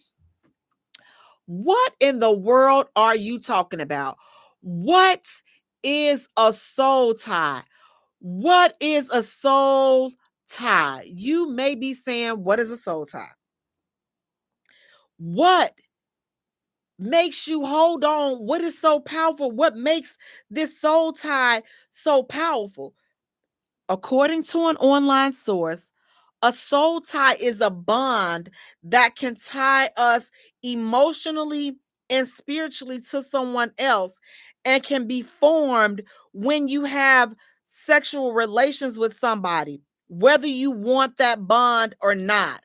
what in the world are you talking about? What is a soul tie? What is a soul tie? You may be saying, what is a soul tie? What makes you hold on? What is so powerful? What makes this soul tie so powerful? According to an online source, a soul tie is a bond that can tie us emotionally and spiritually to someone else, and can be formed when you have sexual relations with somebody, whether you want that bond or not.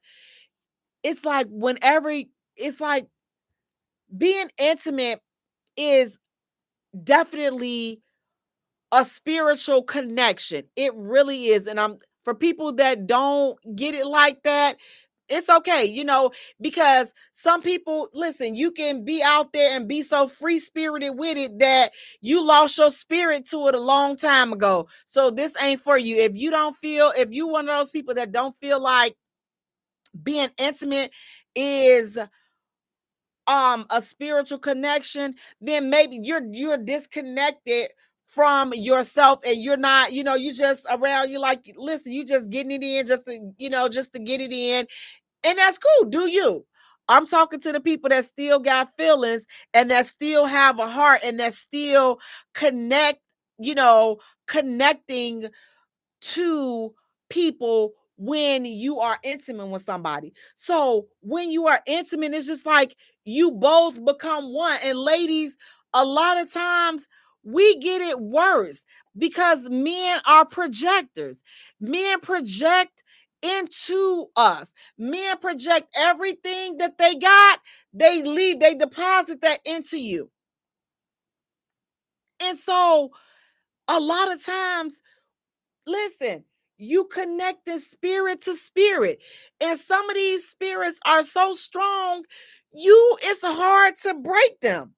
It's like it's like being intimate is definitely a spiritual connection. It really is. And for people that don't get it like that, it's okay, because some people, listen, you can be out there and be so free spirited with it that you lost your spirit to it a long time ago. So this ain't for you. If you one of those people that don't feel like being intimate is a spiritual connection, then maybe you're disconnected from yourself, and you're not, you just around, you like, listen, you just getting it in just to get it in, and that's cool. Do you? I'm talking to the people that still got feelings, and that still have a heart, and that still connecting to people when you are intimate with somebody. So when you are intimate, it's just like you both become one. And ladies, a lot of times we get it worse because men are projectors. Men project into us. Men project everything that they got. They deposit that into you. And so a lot of times, listen, you connect this spirit to spirit. And some of these spirits are so strong, it's hard to break them.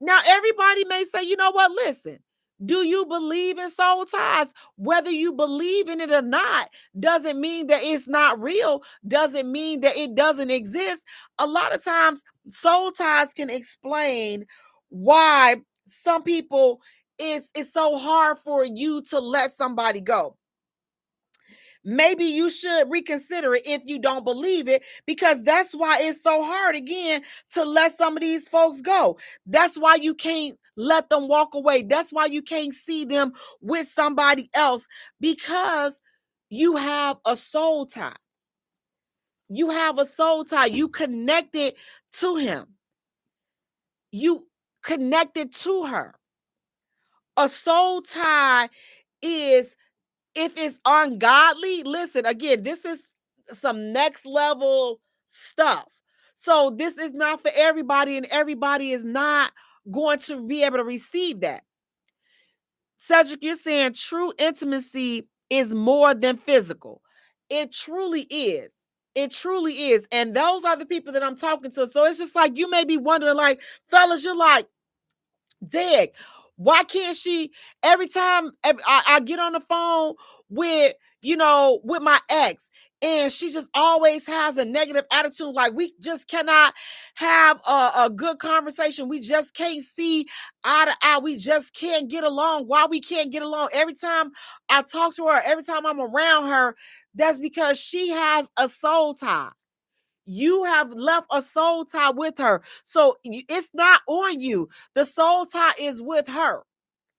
Now, everybody may say, you know what, listen, do you believe in soul ties? Whether you believe in it or not doesn't mean that it's not real, doesn't mean that it doesn't exist. A lot of times, soul ties can explain why some people it's so hard for you to let somebody go. maybe you should reconsider it if you don't believe it, because that's why it's so hard, again, to let some of these folks go. That's why you can't let them walk away. That's why you can't see them with somebody else, because you have a soul tie. You have a soul tie. You connected to him. You connected to her. A soul tie is, if it's ungodly, listen, again, this is some next level stuff. So this is not for everybody, and everybody is not going to be able to receive that. Cedric, you're saying true intimacy is more than physical. It truly is. It truly is. And those are the people that I'm talking to. So it's just like, you may be wondering, like, fellas, you're like, Dig, why can't she, every time I get on the phone with, with my ex, and she just always has a negative attitude, like we just cannot have a good conversation. We just can't see eye to eye. We just can't get along. Why we can't get along? Every time I talk to her, every time I'm around her, that's because she has a soul tie. You have left a soul tie with her. So it's not on you. The soul tie is with her.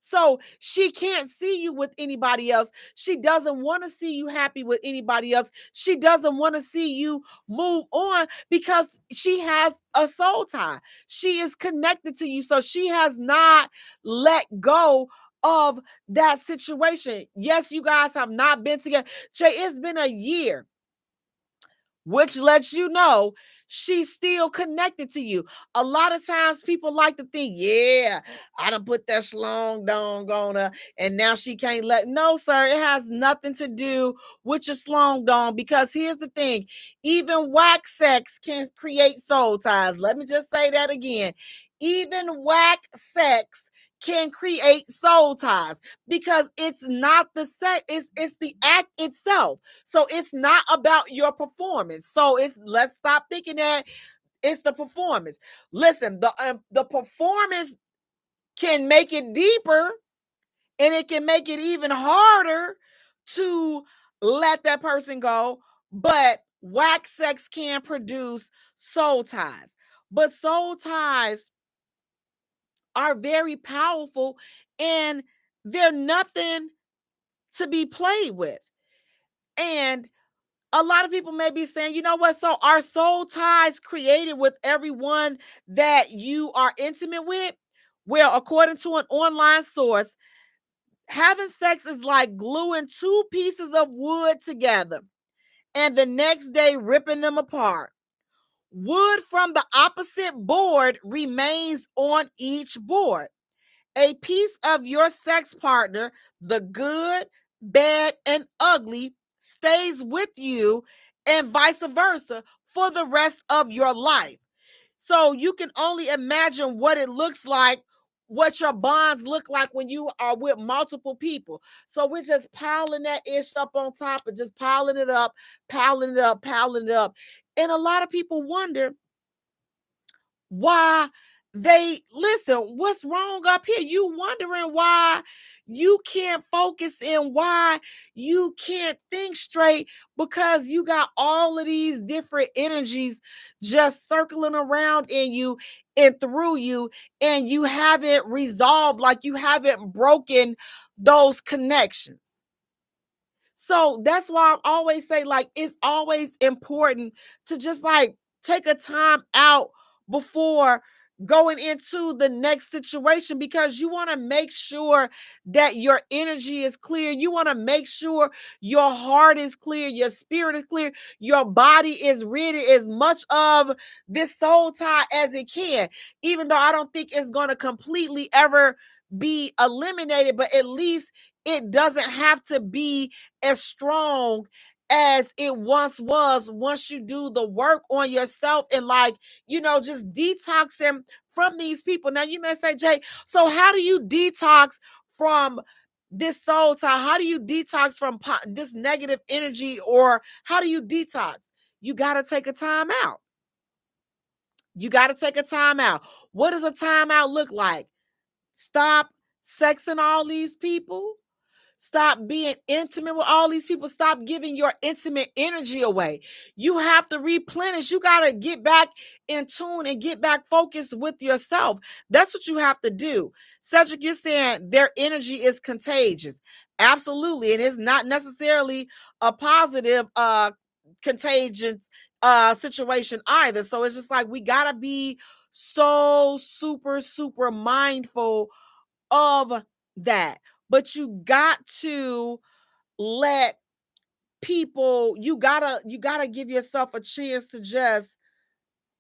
So she can't see you with anybody else. She doesn't want to see you happy with anybody else. She doesn't want to see you move on, because she has a soul tie. She is connected to you. So she has not let go of that situation. Yes, you guys have not been together. Jay, it's been a year, which lets you know she's still connected to you. A lot of times people like to think, yeah, I done put that schlong dong on her, and now she can't let. No, sir, it has nothing to do with your schlong dong, because here's the thing, even whack sex can create soul ties. Let me just say that again. Even whack sex can create soul ties, because it's not the sex, it's the act itself. So it's not about your performance. So let's stop thinking that it's the performance. Listen, the performance can make it deeper, and it can make it even harder to let that person go. But whack sex can produce soul ties. But soul ties are very powerful, and they're nothing to be played with. And a lot of people may be saying, you know what? So are soul ties created with everyone that you are intimate with? Well, according to an online source, having sex is like gluing two pieces of wood together and the next day ripping them apart. Wood from the opposite board remains on each board. A piece of your sex partner, the good, bad, and ugly, stays with you, and vice versa, for the rest of your life. So you can only imagine what it looks like, what your bonds look like when you are with multiple people. So we're just piling that ish up on top, and just piling it up, piling it up, piling it up. And a lot of people wonder why they listen. What's wrong up here? You wondering why you can't focus, and why you can't think straight, because you got all of these different energies just circling around in you and through you, and you haven't resolved, like you haven't broken those connections. So that's why I always say, like, it's always important to just like take a time out before going into the next situation, because you want to make sure that your energy is clear. You want to make sure your heart is clear, your spirit is clear, your body is rid of as much of this soul tie as it can, even though I don't think it's going to completely ever be eliminated, but at least it doesn't have to be as strong as it once was, once you do the work on yourself, and like, just detoxing from these people. Now you may say, Jay, so how do you detox from this soul tie? How do you detox from this negative energy? Or how do you detox? You got to take a time out. You got to take a time out. What does a time out look like? Stop sexing all these people. Stop being intimate with all these people. Stop giving your intimate energy away. You have to replenish. You got to get back in tune and get back focused with yourself. That's what you have to do. Cedric, you're saying their energy is contagious. Absolutely. And it's not necessarily a positive contagious situation either. So it's just like we got to be so super mindful of that. But you got to let people, you gotta give yourself a chance to just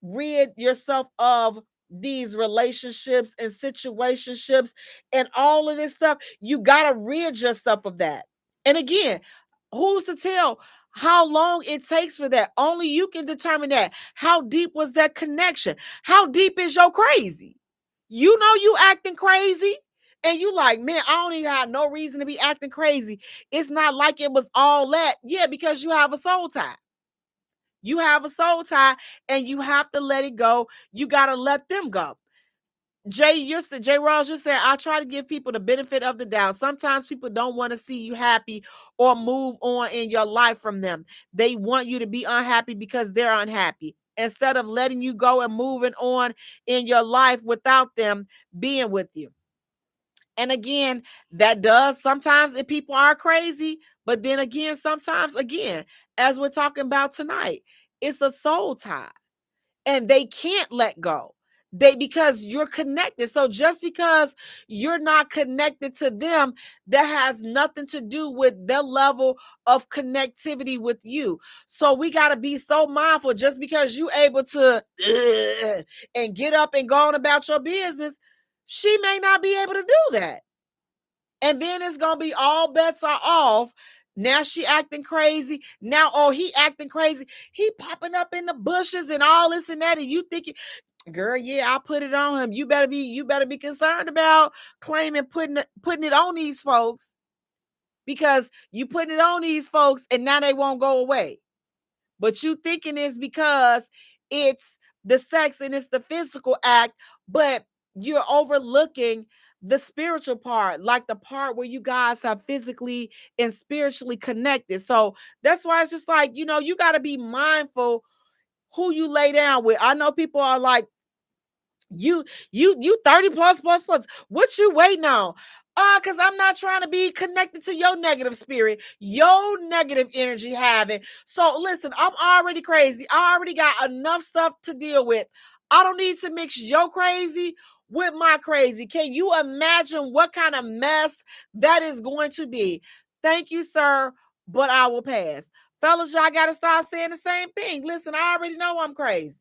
rid yourself of these relationships and situationships and all of this stuff. You gotta rid yourself of that. And again, who's to tell how long it takes for that? Only you can determine that. How deep was that connection? How deep is your crazy? You know you acting crazy. And you like, man, I don't even have no reason to be acting crazy. It's not like it was all that. Yeah, because you have a soul tie. You have a soul tie and you have to let it go. You got to let them go. Jay Rose, you're saying, I try to give people the benefit of the doubt. Sometimes people don't want to see you happy or move on in your life from them. They want you to be unhappy because they're unhappy. Instead of letting you go and moving on in your life without them being with you. And again, that does sometimes if people are crazy, but then again, sometimes again, as we're talking about tonight, it's a soul tie and they can't let go. Because you're connected. So just because you're not connected to them, that has nothing to do with their level of connectivity with you. So we got to be so mindful. Just because you able to and get up and go on about your business, she may not be able to do that. And then it's going to be all bets are off. Now she acting crazy. Now, oh, he acting crazy. He popping up in the bushes and all this and that. And you thinking, girl, yeah, I'll put it on him. You better be concerned about claiming putting it on these folks, because you putting it on these folks and now they won't go away. But you thinking it's because it's the sex and it's the physical act, but you're overlooking the spiritual part, like the part where you guys have physically and spiritually connected. So that's why it's just like, you got to be mindful who you lay down with. I know people are like, you 30 plus. What you waiting on? Because I'm not trying to be connected to your negative spirit, your negative energy having. So listen, I'm already crazy. I already got enough stuff to deal with. I don't need to mix your crazy with my crazy. Can you imagine what kind of mess that is going to be? Thank you, sir, but I will pass. Fellas, y'all got to start saying the same thing. Listen, I already know I'm crazy.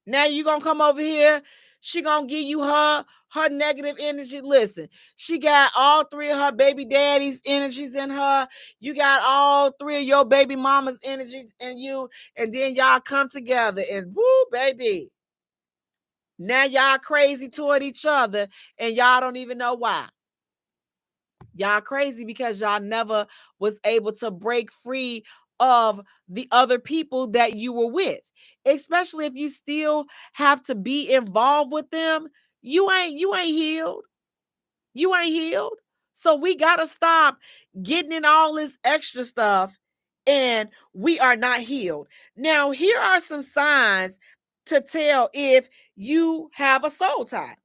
Now you gonna come over here. She gonna give you her negative energy. Listen, she got all three of her baby daddy's energies in her. You got all three of your baby mama's energies in you. And then y'all come together and woo, baby. Now y'all crazy toward each other and y'all don't even know why. Y'all crazy because y'all never was able to break free of the other people that you were with. Especially if you still have to be involved with them. You ain't healed. You ain't healed. So we got to stop getting in all this extra stuff and we are not healed. Now, here are some signs to tell if you have a soul tie.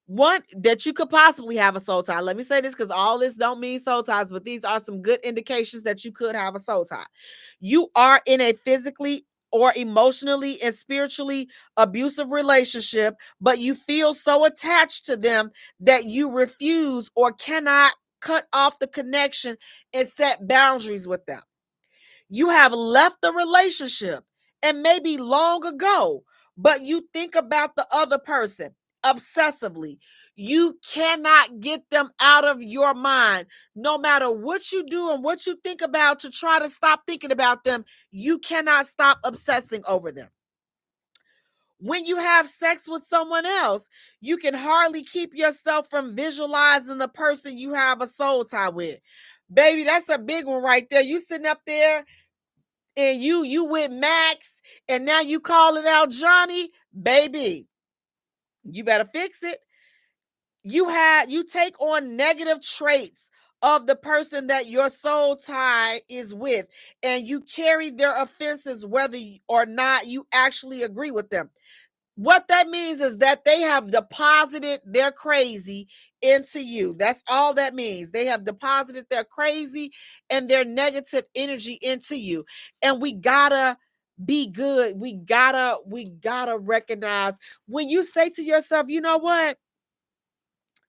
One, that you could possibly have a soul tie. Let me say this because all this don't mean soul ties, but these are some good indications that you could have a soul tie. You are in a physically or emotionally and spiritually abusive relationship, but you feel so attached to them that you refuse or cannot cut off the connection and set boundaries with them. You have left the relationship and maybe long ago, but you think about the other person obsessively. You cannot get them out of your mind. No matter what you do and what you think about to try to stop thinking about them, you cannot stop obsessing over them. When you have sex with someone else, you can hardly keep yourself from visualizing the person you have a soul tie with. Baby, that's a big one right there. You sitting up there and you with Max and now you calling out Johnny, baby, you better fix it. You take on negative traits of the person that your soul tie is with, and you carry their offenses whether or not you actually agree with them. What that means is that they have deposited their crazy into you. That's all that means. They have deposited their crazy and their negative energy into you. And we gotta be good. We gotta recognize when you say to yourself, you know what?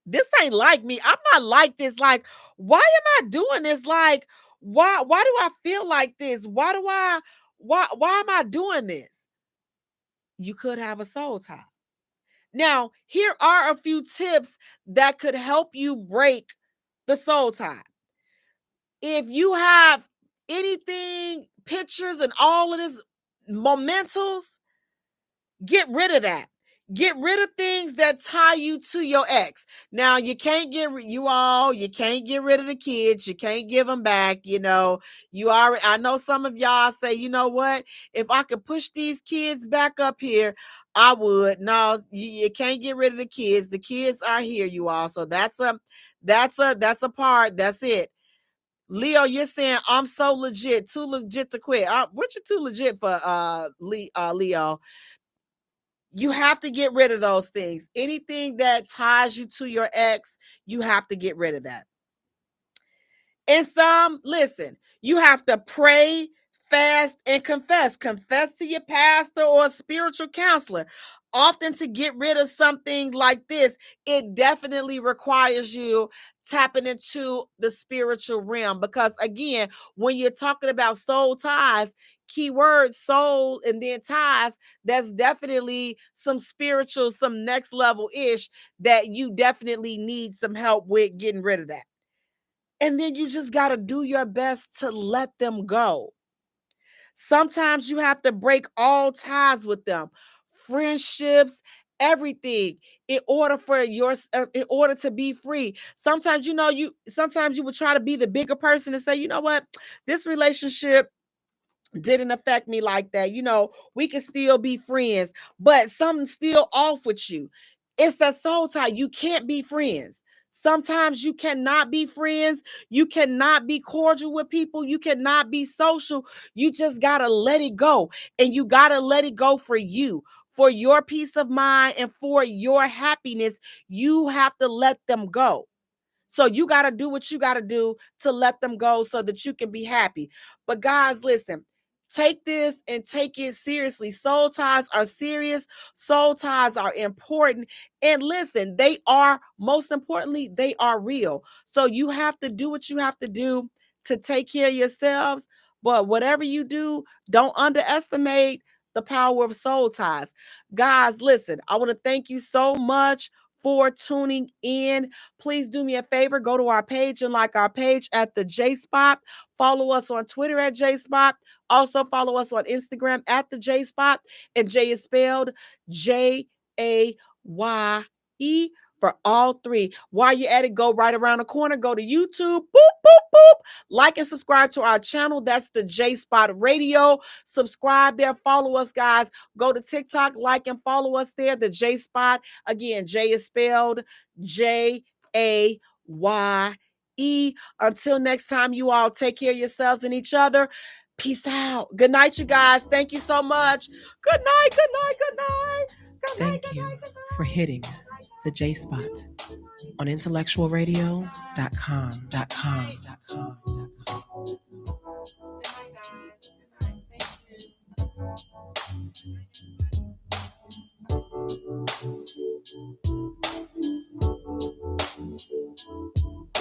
This ain't like me. I'm not like this. Like, why am I doing this? Like, why do I feel like this? Why am I doing this? You could have a soul tie. Now, here are a few tips that could help you break the soul tie. If you have anything, pictures and all of this mementos, get rid of that. Get rid of things that tie you to your ex. Now, you can't get rid of the kids. You can't give them back. I know some of y'all say, you know what? If I could push these kids back up here, I would. No, you can't get rid of the kids. The kids are here, you all. So that's a part. That's it. Leo, you're saying I'm so legit, too legit to quit. What you too legit for, Leo? You have to get rid of those things. Anything that ties you to your ex, you have to get rid of that. And listen, you have to pray, fast, and confess. Confess to your pastor or a spiritual counselor. Often to get rid of something like this, it definitely requires you tapping into the spiritual realm. Because again, when you're talking about soul ties, keyword soul and then ties, that's definitely some spiritual, some next level ish that you definitely need some help with getting rid of that. And then you just got to do your best to let them go. Sometimes you have to break all ties with them, friendships, everything, in order to be free. Sometimes you would try to be the bigger person and say, you know what, this relationship didn't affect me like that. We can still be friends, but something's still off with you. It's that soul tie. You can't be friends. Sometimes you cannot be friends. You cannot be cordial with people. You cannot be social. You just got to let it go. And you got to let it go for you, for your peace of mind and for your happiness. You have to let them go. So you got to do what you got to do to let them go so that you can be happy. But guys, listen, take this and take it seriously. Soul ties are serious. Soul ties are important. And listen, most importantly, they are real. So you have to do what you have to do to take care of yourselves. But whatever you do, don't underestimate the power of soul ties. Guys, listen, I want to thank you so much for tuning in. Please do me a favor, go to our page and like our page at the Jaye Spot. Follow us on Twitter at Jaye Spot. Also follow us on Instagram at the Jaye Spot. And Jay is spelled Jaye for all three. While you're at it, go right around the corner, go to YouTube, boop, boop, boop. Like and subscribe to our channel. That's the Jaye Spot Radio. Subscribe there. Follow us, guys. Go to TikTok, like and follow us there, the Jaye Spot. Again, Jay is spelled Jaye. Until next time, you all take care of yourselves and each other. Peace out. Good night, you guys. Thank you so much. Good night, good night, good night. Thank you for hitting the Jaye Spot on IntellectualRadio.com.